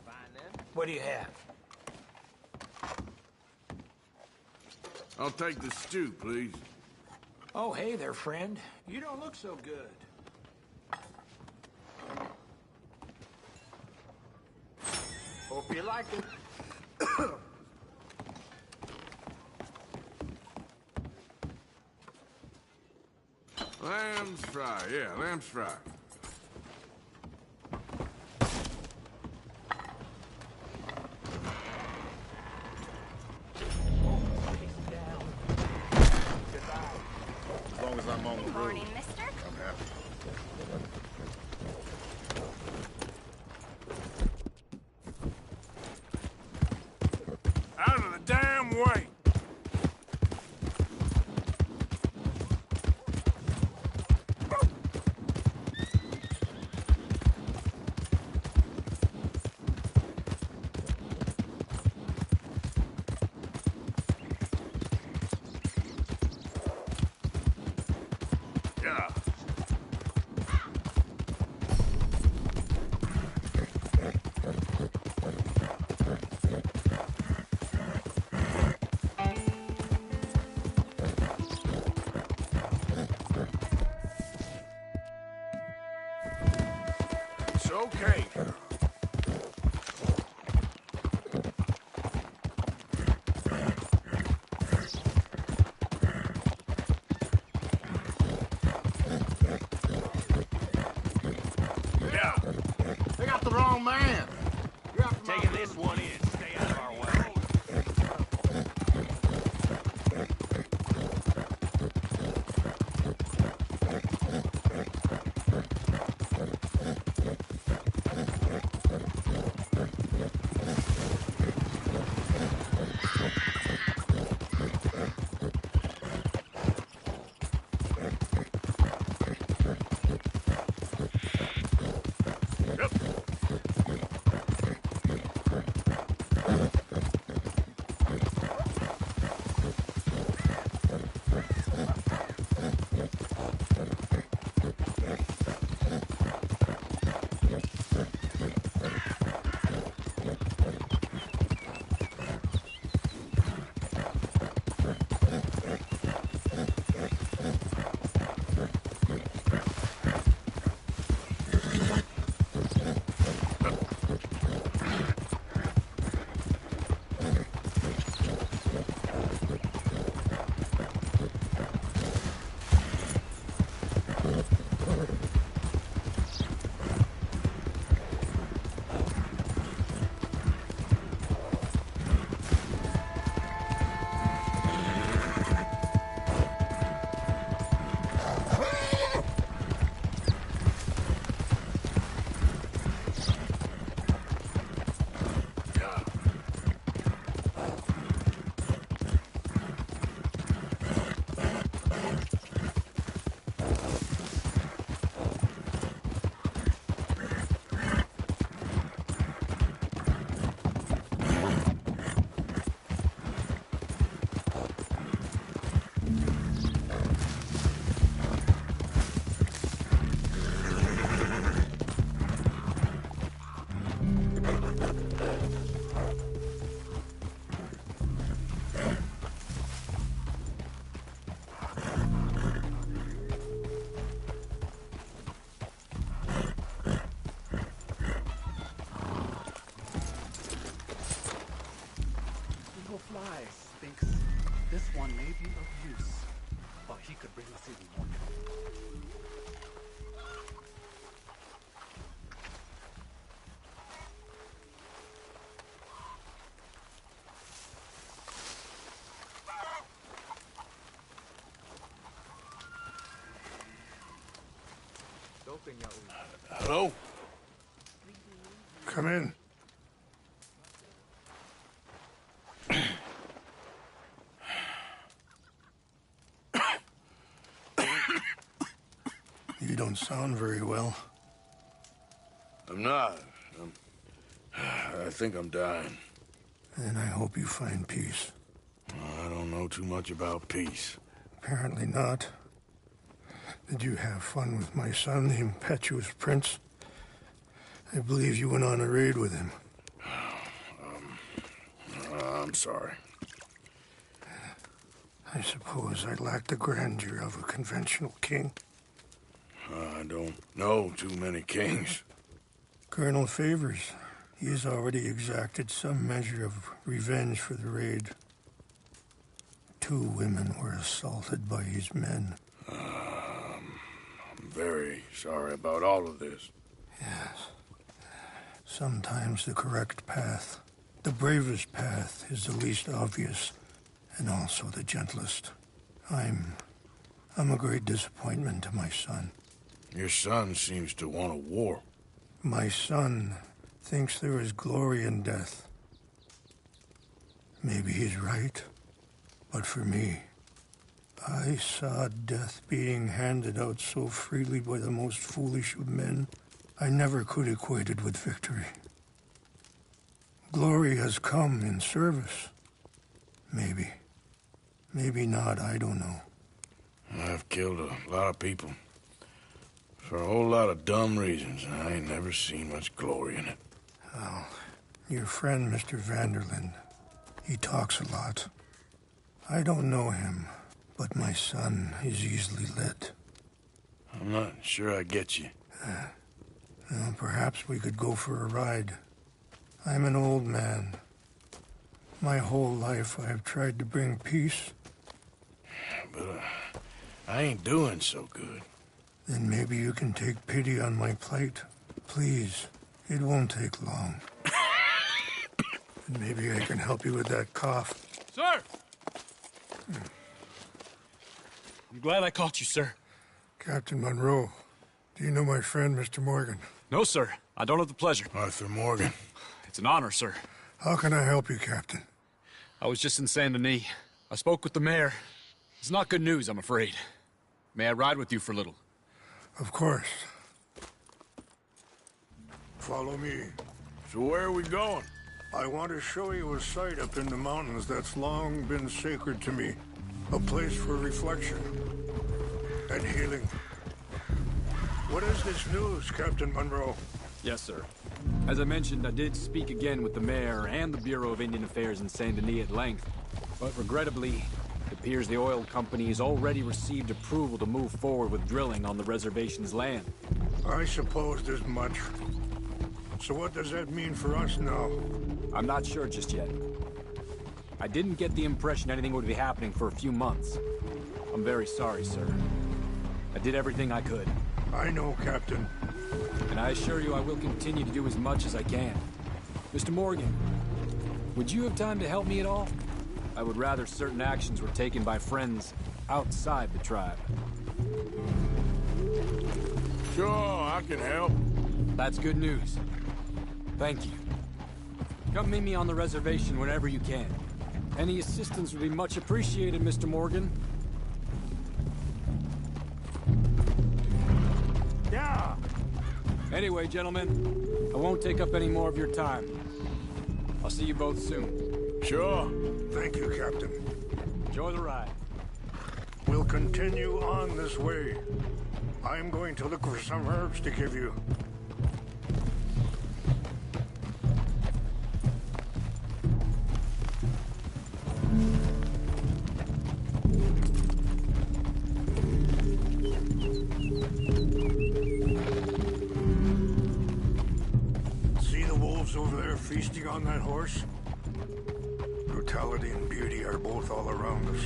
Fine then. What do you have? I'll take the stew, please. Oh, hey there, friend. You don't look so good. Hope you like it. Lamb's fry, yeah, lamb's fry. As long as I'm on the road. Morning, mister. I'm happy. Out of the damn way! Yeah. It's okay. Yeah. They got the wrong man. Taking this one in. Stay out of our way. Flies thinks this one may be of use, or he could bring us even more. Hello? Come in. You don't sound very well. I'm not. I think I'm dying. And I hope you find peace. I don't know too much about peace. Apparently not. Did you have fun with my son, the impetuous prince? I believe you went on a raid with him. I'm sorry. I suppose I lack the grandeur of a conventional king. I don't know too many kings. Colonel Favors, he has already exacted some measure of revenge for the raid. 2 women were assaulted by his men. I'm very sorry about all of this. Yes. Sometimes the correct path, the bravest path, is the least obvious, and also the gentlest. I'm a great disappointment to my son. Your son seems to want a war. My son thinks there is glory in death. Maybe he's right, but for me, I saw death being handed out so freely by the most foolish of men, I never could equate it with victory. Glory has come in service. Maybe. Maybe not, I don't know. I've killed a lot of people. For a whole lot of dumb reasons, and I ain't never seen much glory in it. Well, your friend, Mr. Vanderlyn, he talks a lot. I don't know him, but my son is easily led. I'm not sure I get you. Well, perhaps we could go for a ride. I'm an old man. My whole life I have tried to bring peace. But I ain't doing so good. Then maybe you can take pity on my plight. Please, it won't take long. And maybe I can help you with that cough. Sir! I'm glad I caught you, sir. Captain Monroe, do you know my friend, Mr. Morgan? No, sir. I don't have the pleasure. Arthur Morgan. It's an honor, sir. How can I help you, Captain? I was just in Saint Denis. I spoke with the mayor. It's not good news, I'm afraid. May I ride with you for a little? Of course. Follow me. So where are we going? I want to show you a site up in the mountains that's long been sacred to me. A place for reflection and healing. What is this news, Captain Monroe? Yes, sir. As I mentioned, I did speak again with the mayor and the Bureau of Indian Affairs in Saint Denis at length. But regrettably, it appears the oil company has already received approval to move forward with drilling on the reservation's land. I supposed as much. So what does that mean for us now? I'm not sure just yet. I didn't get the impression anything would be happening for a few months. I'm very sorry, sir. I did everything I could. I know, Captain. And I assure you I will continue to do as much as I can. Mr. Morgan, would you have time to help me at all? I would rather certain actions were taken by friends outside the tribe. Sure, I can help. That's good news. Thank you. Come meet me on the reservation whenever you can. Any assistance would be much appreciated, Mr. Morgan. Yeah. Anyway, gentlemen, I won't take up any more of your time. I'll see you both soon. Sure. Thank you, Captain. Enjoy the ride. We'll continue on this way. I'm going to look for some herbs to give you. See the wolves over there feasting on that horse? Brutality and beauty are both all around us.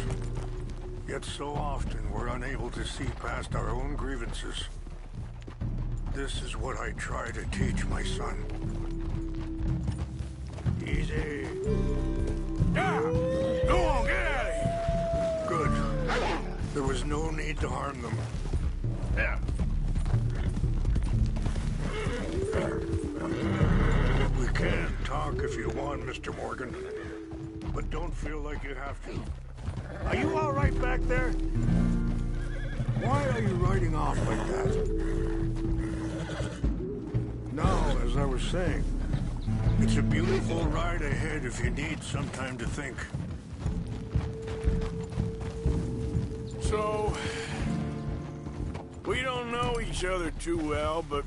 Yet so often we're unable to see past our own grievances. This is what I try to teach my son. Easy. Yeah! Go on, get out of here! Good. There was no need to harm them. Yeah. We can talk if you want, Mr. Morgan. But don't feel like you have to. Are you all right back there? Why are you riding off like that? Now, as I was saying, it's a beautiful ride ahead if you need some time to think. So, we don't know each other too well, but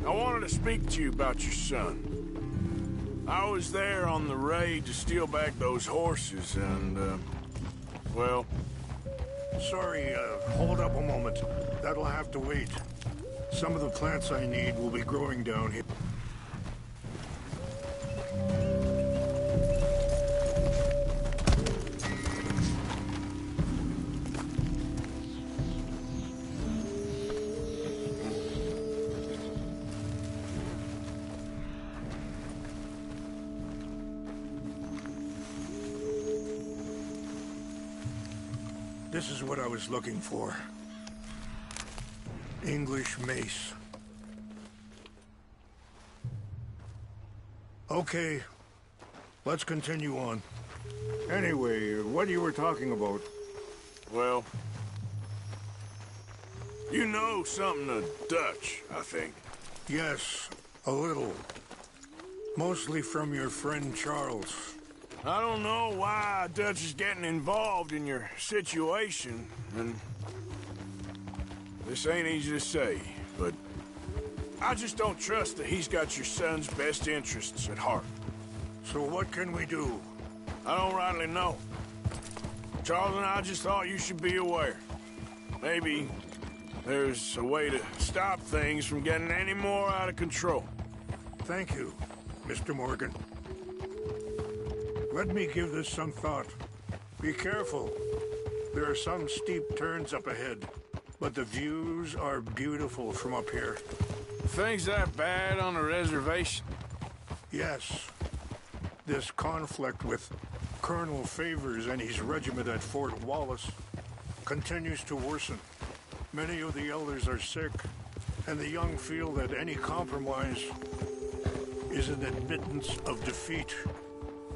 I wanted to speak to you about your son. I was there on the raid to steal back those horses, and, well... Sorry, hold up a moment. That'll have to wait. Some of the plants I need will be growing down here. This is what I was looking for. English mace. Okay, let's continue on. Anyway, what you were talking about? Well... You know something of Dutch, I think. Yes, a little. Mostly from your friend Charles. I don't know why Dutch is getting involved in your situation, and... This ain't easy to say, but... I just don't trust that he's got your son's best interests at heart. So what can we do? I don't rightly know. Charles and I just thought you should be aware. Maybe there's a way to stop things from getting any more out of control. Thank you, Mr. Morgan. Let me give this some thought. Be careful. There are some steep turns up ahead, but the views are beautiful from up here. Things that bad on the reservation? Yes. This conflict with Colonel Favors and his regiment at Fort Wallace continues to worsen. Many of the elders are sick, and the young feel that any compromise is an admittance of defeat.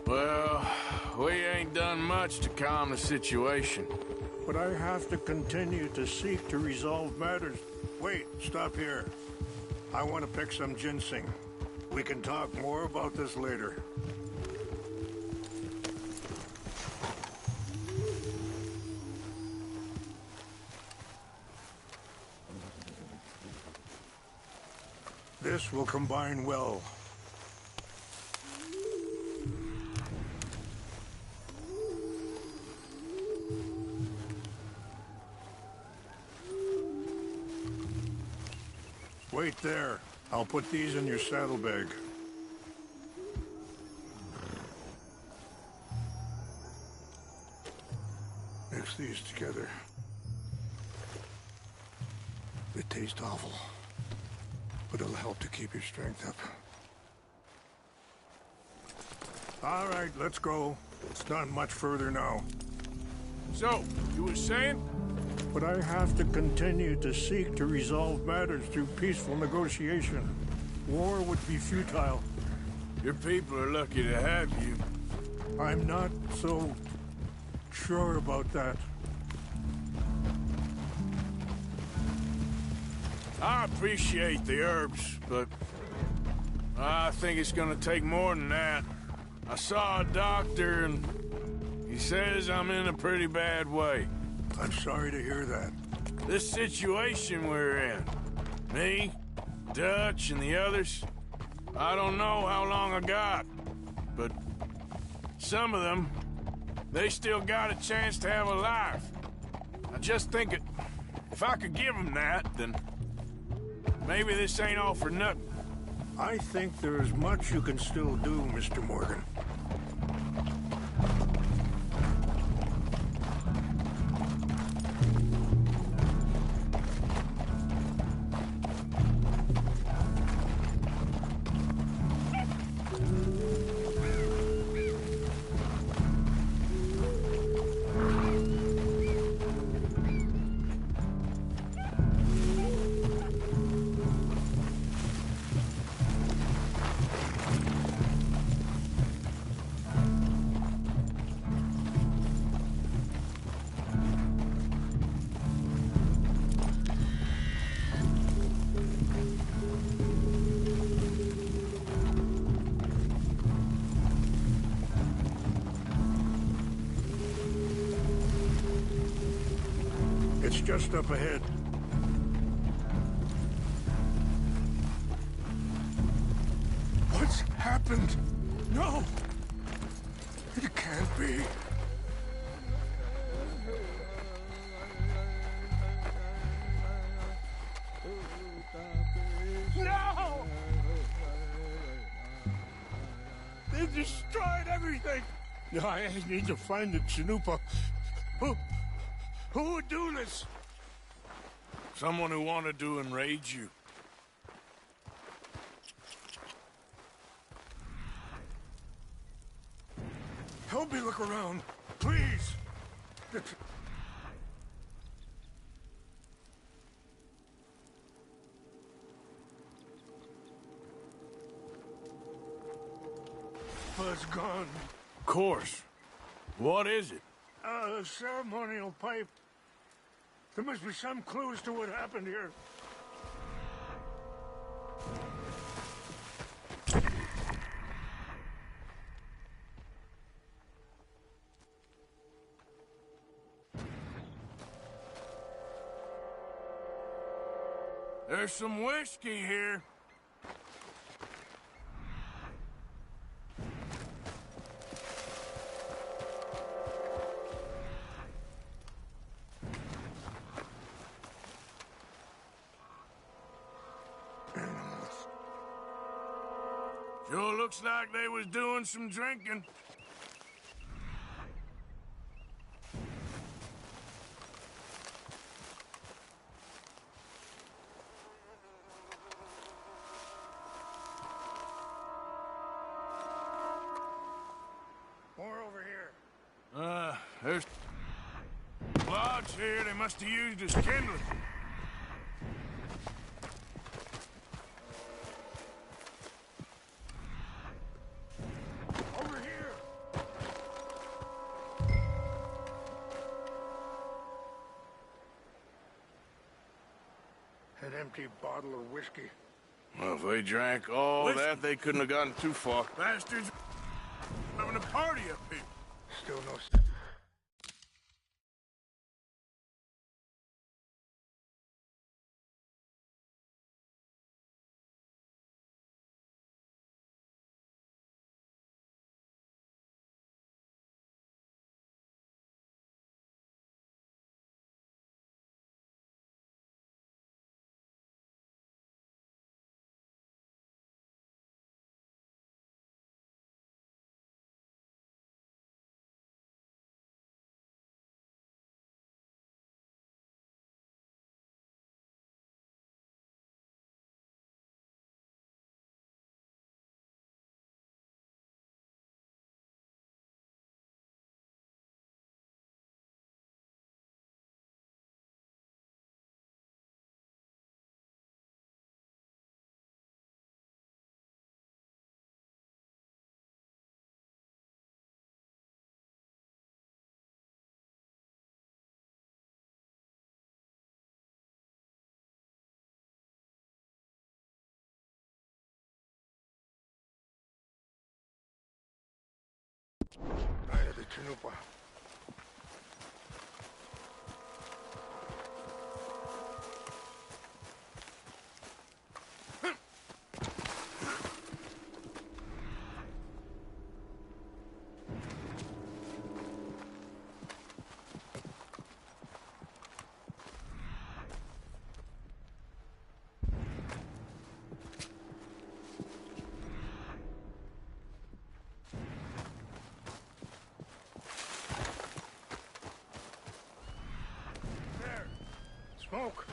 Well, we ain't done much to calm the situation. But I have to continue to seek to resolve matters. Wait, stop here. I want to pick some ginseng. We can talk more about this later. This will combine well. Wait there. I'll put these in your saddlebag. Mix these together. They taste awful, but it'll help to keep your strength up. All right, let's go. It's not much further now. So, you were saying? But I have to continue to seek to resolve matters through peaceful negotiation. War would be futile. Your people are lucky to have you. I'm not so sure about that. I appreciate the herbs, but I think it's gonna take more than that. I saw a doctor and he says I'm in a pretty bad way. I'm sorry to hear that. This situation we're in, me, Dutch, and the others, I don't know how long I got, but some of them, they still got a chance to have a life. I just think if I could give them that, then maybe this ain't all for nothing. I think there is much you can still do, Mr. Morgan. It's just up ahead. happened? No! It can't be. No! They destroyed everything! No, I need to find the Chanupa. Who would do this? Someone who wanted to enrage you. Help me look around, please! Buzz gone. Of course. What is it? A ceremonial pipe. There must be some clues to what happened here. There's some whiskey here. Sure looks like they was doing some drinking. More over here. There's logs here they must have used as kindling. Over here. An empty bottle of whiskey. Well, if they drank all that, they couldn't have gotten too far. Bastards having a party up here. Still no... Right of the Chanupa. Smoke.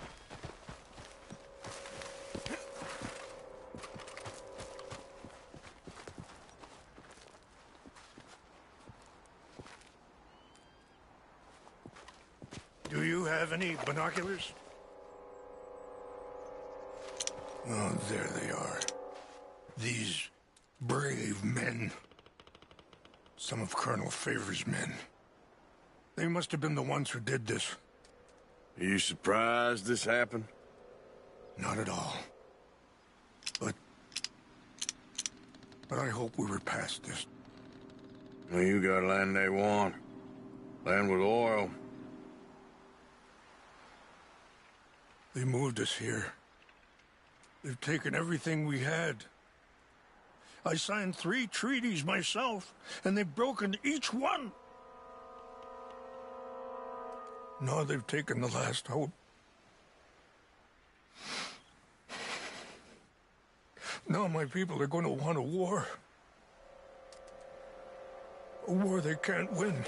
Do you have any binoculars? Oh, there they are. These brave men. Some of Colonel Favor's men. They must have been the ones who did this. Are you surprised this happened? Not at all. But I hope we were past this. Well, you got land they want. Land with oil. They moved us here. They've taken everything we had. I signed 3 treaties myself, and they've broken each one. Now they've taken the last hope. Now my people are going to want a war. A war they can't win.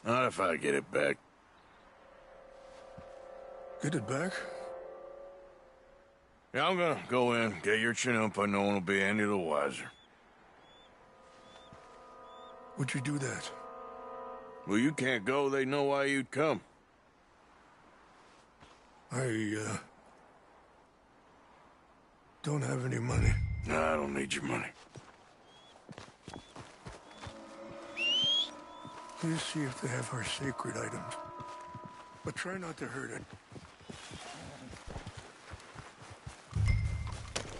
Not if I get it back. Get it back? Yeah, I'm gonna go in, get your Chinoopa, and no one will be any the wiser. Would you do that? Well, you can't go, they know why you'd come. I don't have any money. No, I don't need your money. Please see if they have our sacred items. But try not to hurt it.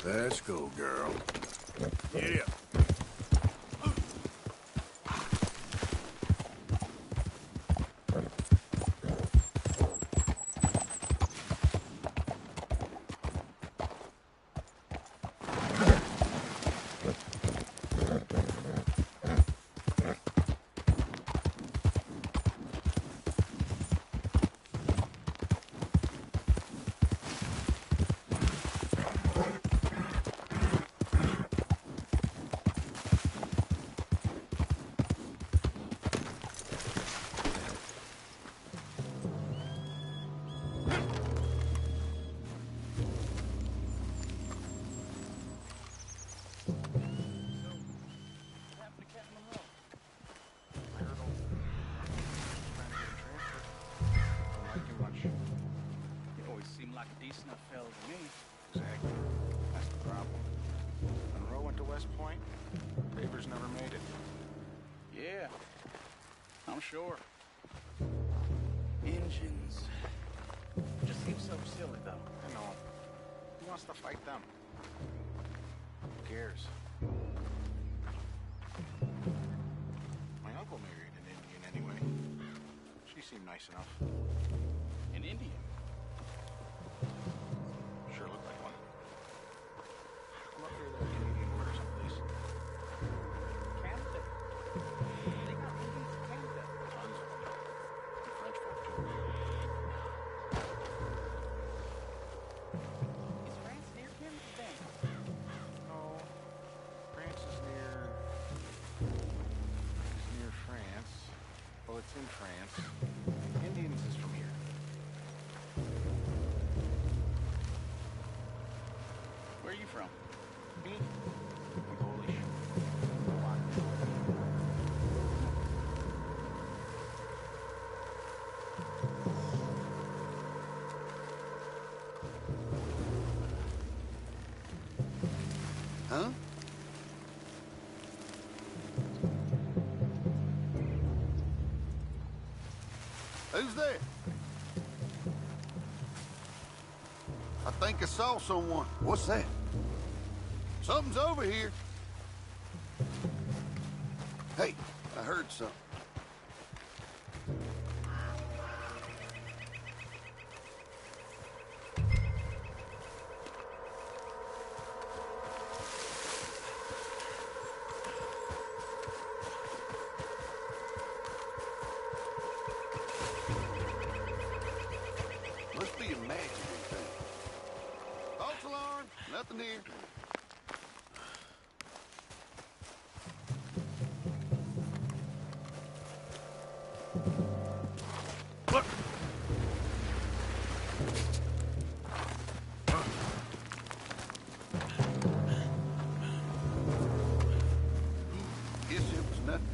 Let's go, girl. Get up. Sure. Engines. Just seems so silly, though. I know. Who wants to fight them? Who cares? My uncle married an Indian anyway. She seemed nice enough. An Indian? Sure looked like one. I'm up there at the Canadian border someplace. Canada? They got Indians in Canada. Tons of them. French folk, too. Is France near Canada then? No. France is near France. Well, it's in France. Indians is from here. Where are you from? Me? I'm Polish. Polak. Huh? Who's there? I think I saw someone. What's that? Something's over here. Hey, I heard something. Must be imaginary thing. False alarm, nothing here. Guess it was nothing.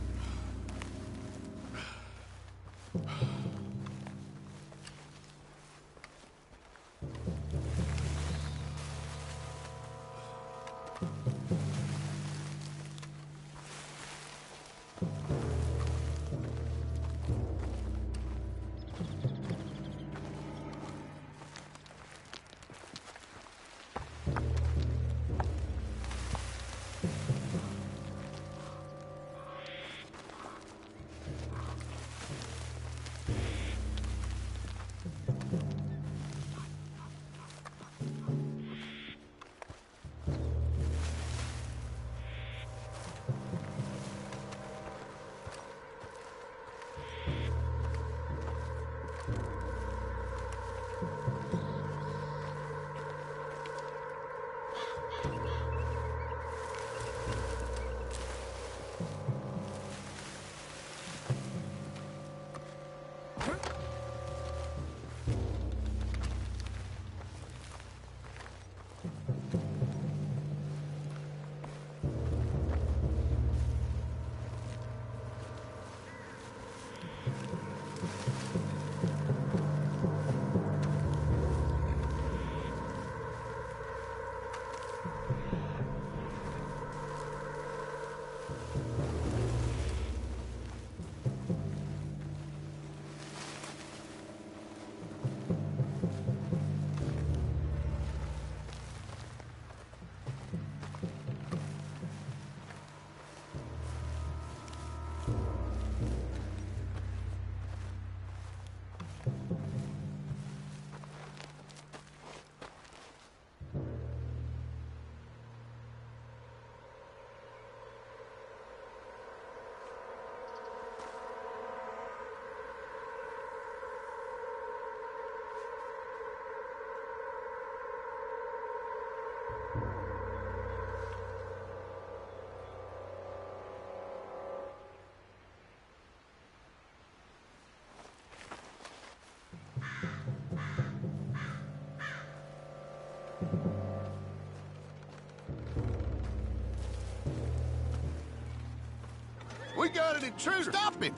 We got an intruder! Stop him!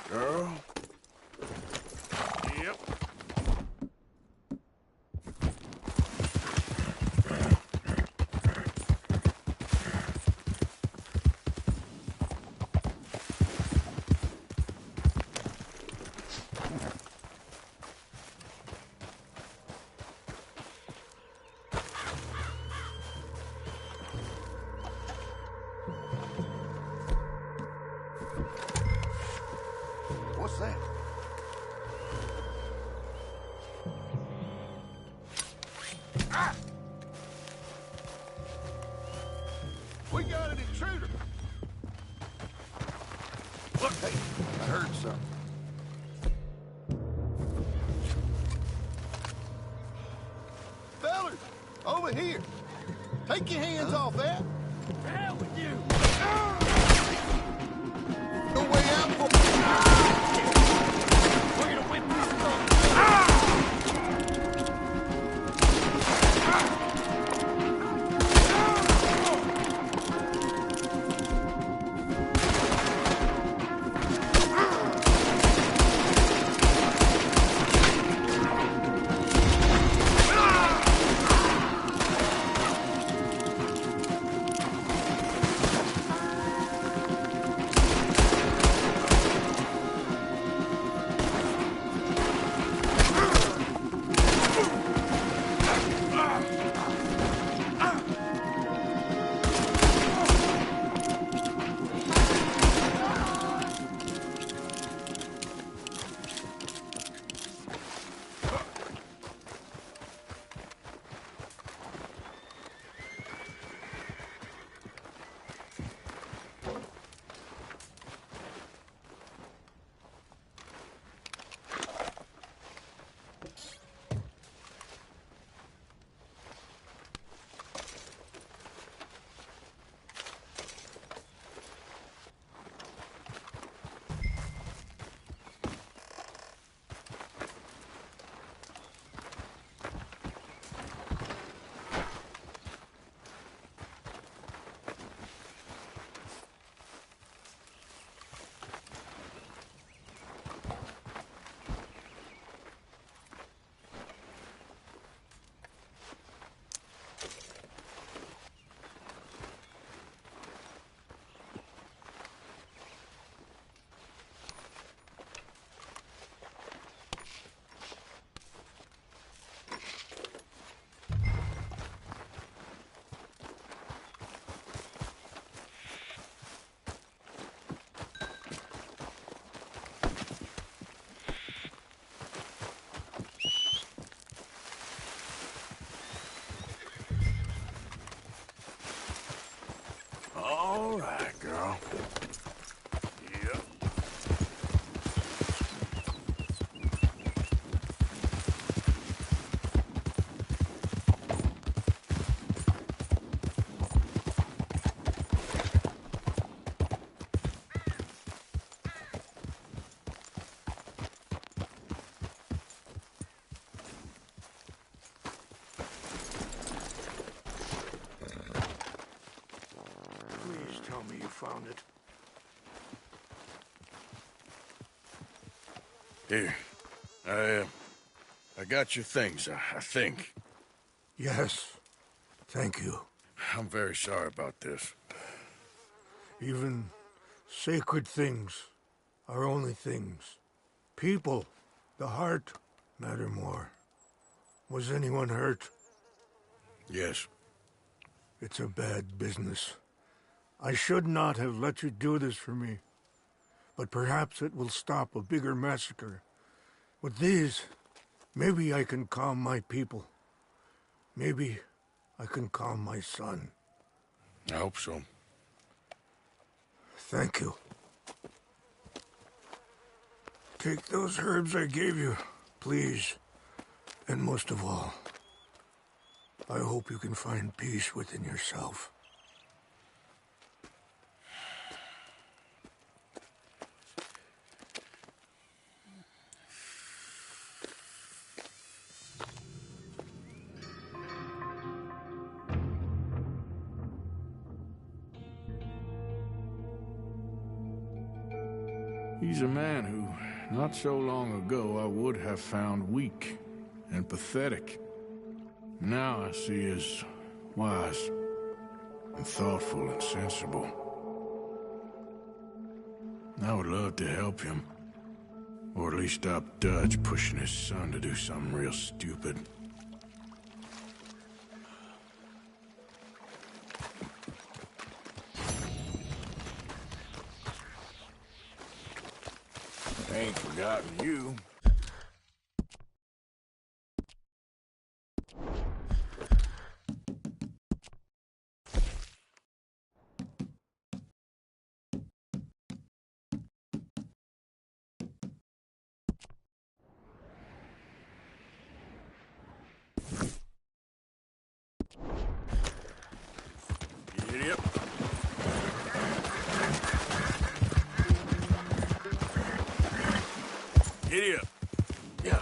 Girl? Yep. What's that? Ah! We got an intruder! Look, hey, I heard something. Fellas, over here. Take your hands off that. The hell with you! No way out for... We're gonna whip this stuff! All right, girl. Yep. tell me you found it. Here. I got your things, I think. Yes. Thank you. I'm very sorry about this. Even sacred things are only things. People, the heart, matter more. Was anyone hurt? Yes. It's a bad business. I should not have let you do this for me. But perhaps it will stop a bigger massacre. With these, maybe I can calm my people. Maybe I can calm my son. I hope so. Thank you. Take those herbs I gave you, please. And most of all, I hope you can find peace within yourself. He's a man who, not so long ago, I would have found weak and pathetic. Now I see as wise and thoughtful and sensible. I would love to help him, or at least stop Dutch pushing his son to do something real stupid. I ain't forgotten you. Giddy up. Giddy up. Yeah.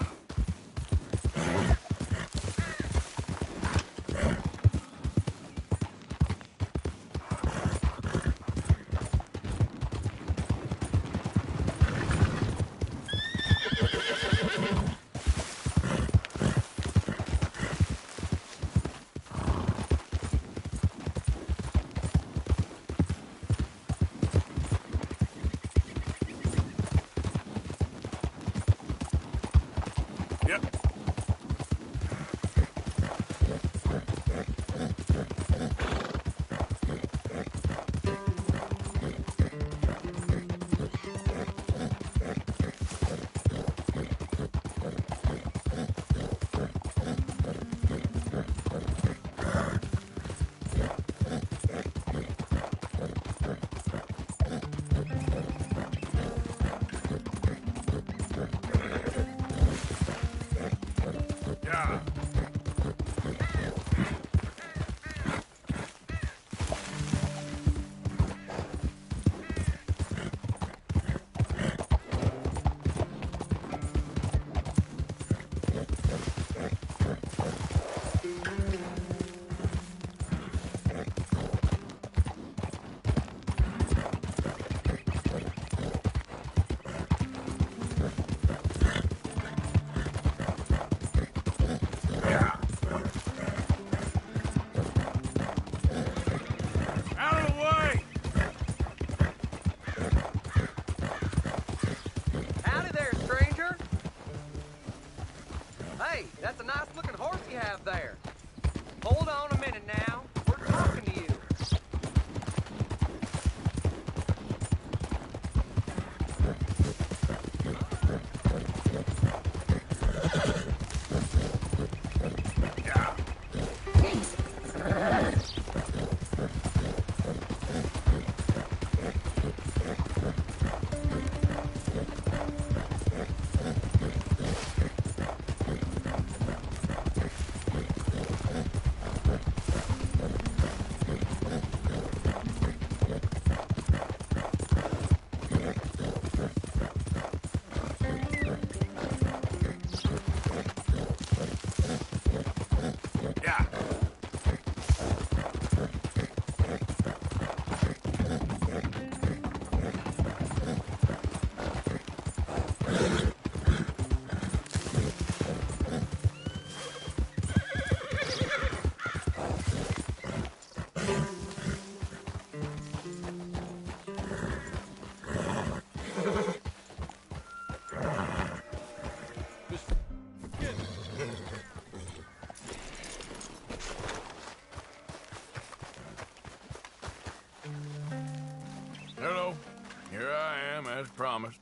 promised.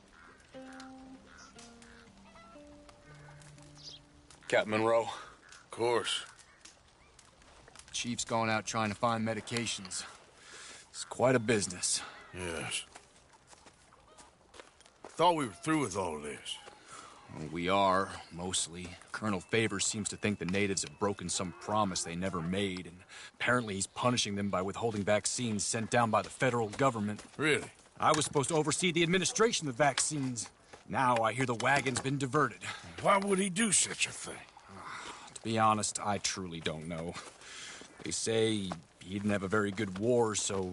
Captain Monroe. Of course. Chief's gone out trying to find medications. It's quite a business. Yes. Thought we were through with all this. Well, we are, mostly. Colonel Favors seems to think the natives have broken some promise they never made, and apparently he's punishing them by withholding vaccines sent down by the federal government. Really? I was supposed to oversee the administration of vaccines. Now I hear the wagon's been diverted. Why would he do such a thing? To be honest, I truly don't know. They say he didn't have a very good war, so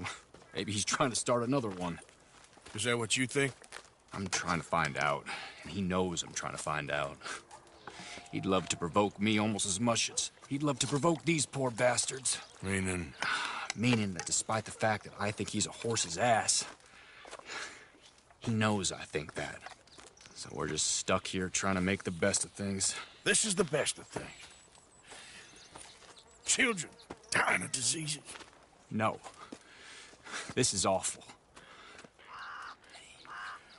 maybe he's trying to start another one. Is that what you think? I'm trying to find out, and he knows I'm trying to find out. He'd love to provoke me almost as much as he'd love to provoke these poor bastards. Meaning? Meaning that despite the fact that I think he's a horse's ass, he knows I think that. So we're just stuck here trying to make the best of things. This is the best of things. Children dying of diseases. No. This is awful.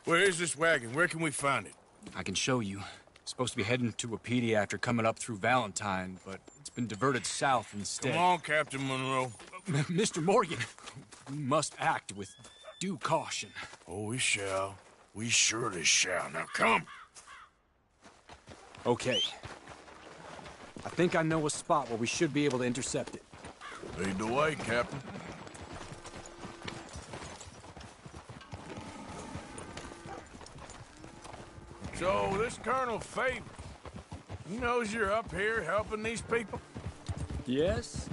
Where is this wagon? Where can we find it? I can show you. It's supposed to be heading to Wapiti after coming up through Valentine, but it's been diverted south instead. Come on, Captain Monroe. Mr. Morgan, we must act with due caution. Oh, we shall. We surely shall. Now, come. Okay. I think I know a spot where we should be able to intercept it. Lead the way, Captain. So, this Colonel Favors, he knows you're up here helping these people? Yes.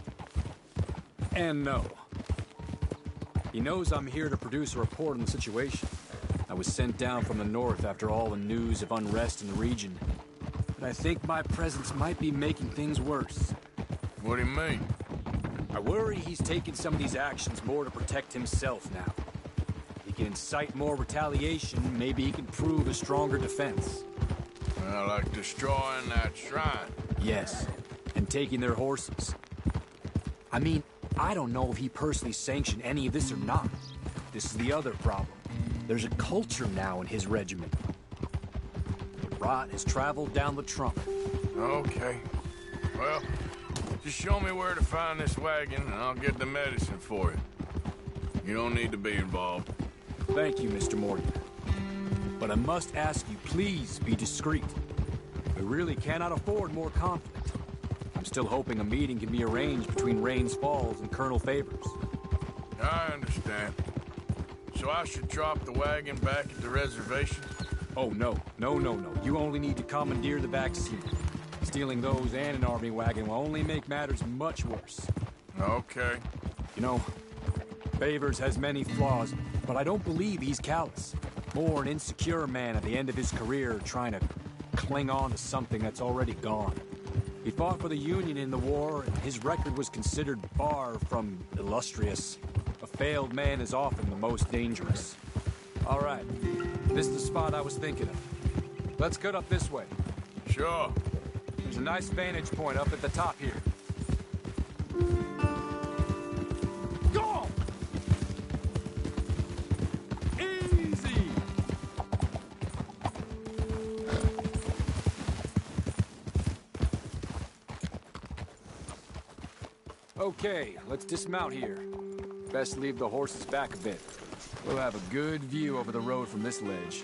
And no. He knows I'm here to produce a report on the situation. I was sent down from the north after all the news of unrest in the region. But I think my presence might be making things worse. What do you mean? I worry he's taking some of these actions more to protect himself now. He can incite more retaliation, maybe he can prove a stronger defense. Well, like destroying that shrine. Yes, and taking their horses. I mean, I don't know if he personally sanctioned any of this or not. This is the other problem. There's a culture now in his regiment. The rot has traveled down the trunk. Okay. Well, just show me where to find this wagon, and I'll get the medicine for you. You don't need to be involved. Thank you, Mr. Morgan. But I must ask you, please be discreet. We really cannot afford more conflict. I'm still hoping a meeting can be arranged between Rains Falls and Colonel Favors. I understand. So I should drop the wagon back at the reservation? Oh, no. No. You only need to commandeer the vaccine. Stealing those and an army wagon will only make matters much worse. Okay. You know, Favors has many flaws, but I don't believe he's callous. More an insecure man at the end of his career trying to cling on to something that's already gone. He fought for the Union in the war, and his record was considered far from illustrious. A failed man is often the most dangerous. All right, this is the spot I was thinking of. Let's cut up this way. Sure. There's a nice vantage point up at the top here. Go! Easy! Okay, let's dismount here. Best leave the horses back a bit. We'll have a good view over the road from this ledge.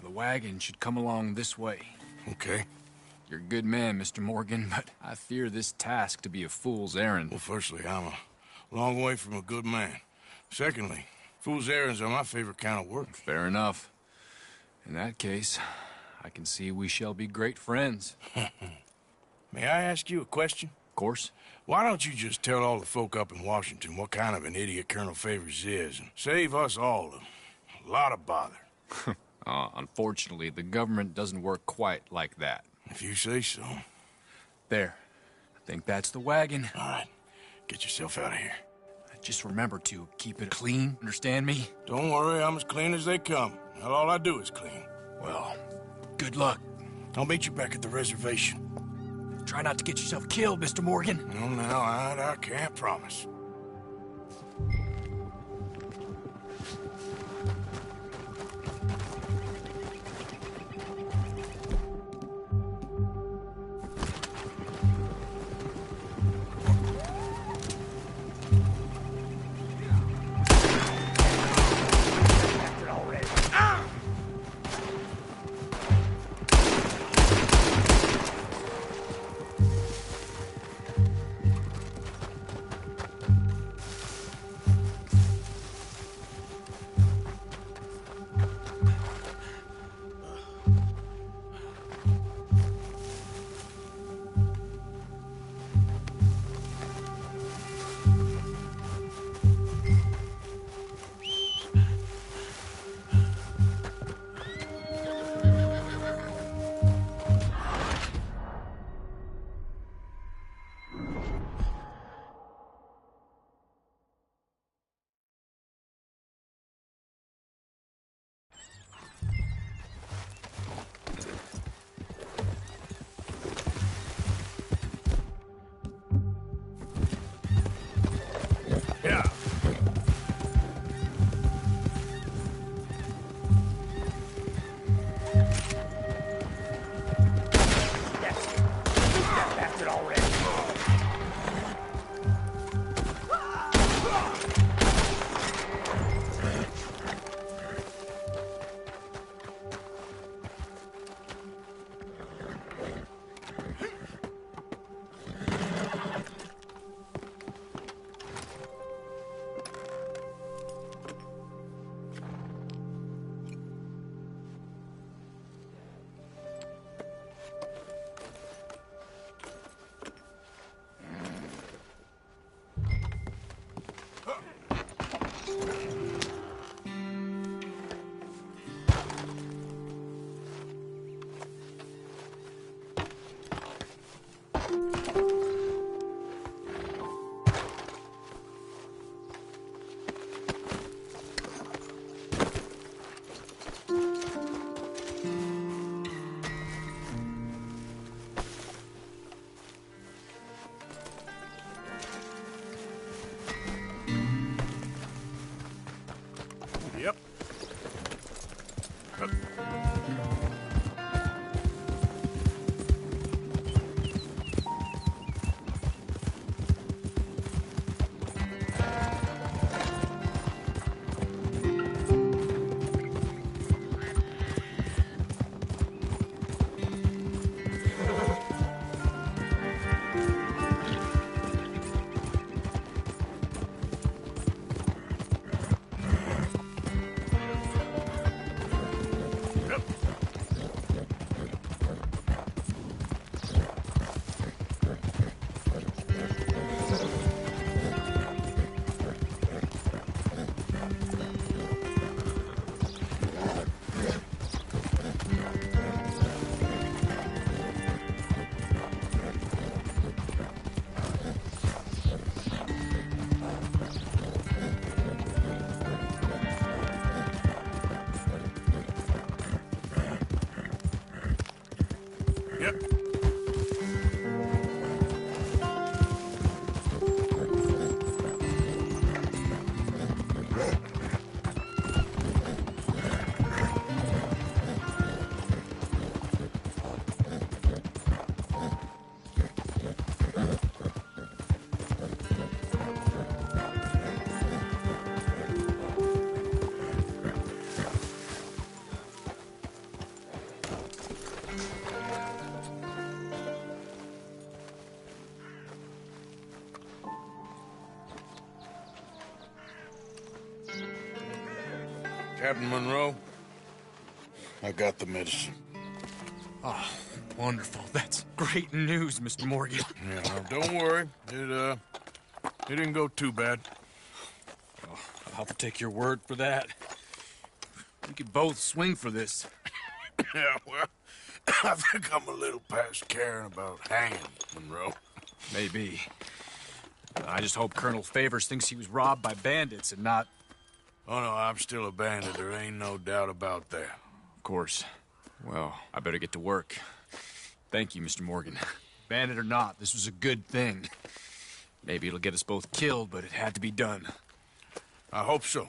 The wagon should come along this way. Okay. You're a good man, Mr. Morgan, but I fear this task to be a fool's errand. Well, firstly, I'm a long way from a good man. Secondly, fool's errands are my favorite kind of work. Fair enough. In that case, I can see we shall be great friends. May I ask you a question? Of course. Why don't you just tell all the folk up in Washington what kind of an idiot Colonel Favors is and save us all a lot of bother? Unfortunately, the government doesn't work quite like that. If you say so. There. I think that's the wagon. All right. Get yourself out of here. Just remember to keep it clean, understand me? Don't worry, I'm as clean as they come. Not all I do is clean. Well, good luck. I'll meet you back at the reservation. Try not to get yourself killed, Mr. Morgan. Well, now, I can't promise. Yep. Captain Monroe, I got the medicine. Oh, wonderful. That's great news, Mr. Morgan. Yeah, now don't worry. It didn't go too bad. Oh, I'll have to take your word for that. We could both swing for this. Yeah, well, I think I'm a little past caring about hanging, Monroe. Maybe. I just hope Colonel Favors thinks he was robbed by bandits and not... Oh, no, I'm still a bandit. There ain't no doubt about that. Of course. Well, I better get to work. Thank you, Mr. Morgan. Bandit or not, this was a good thing. Maybe it'll get us both killed, but it had to be done. I hope so.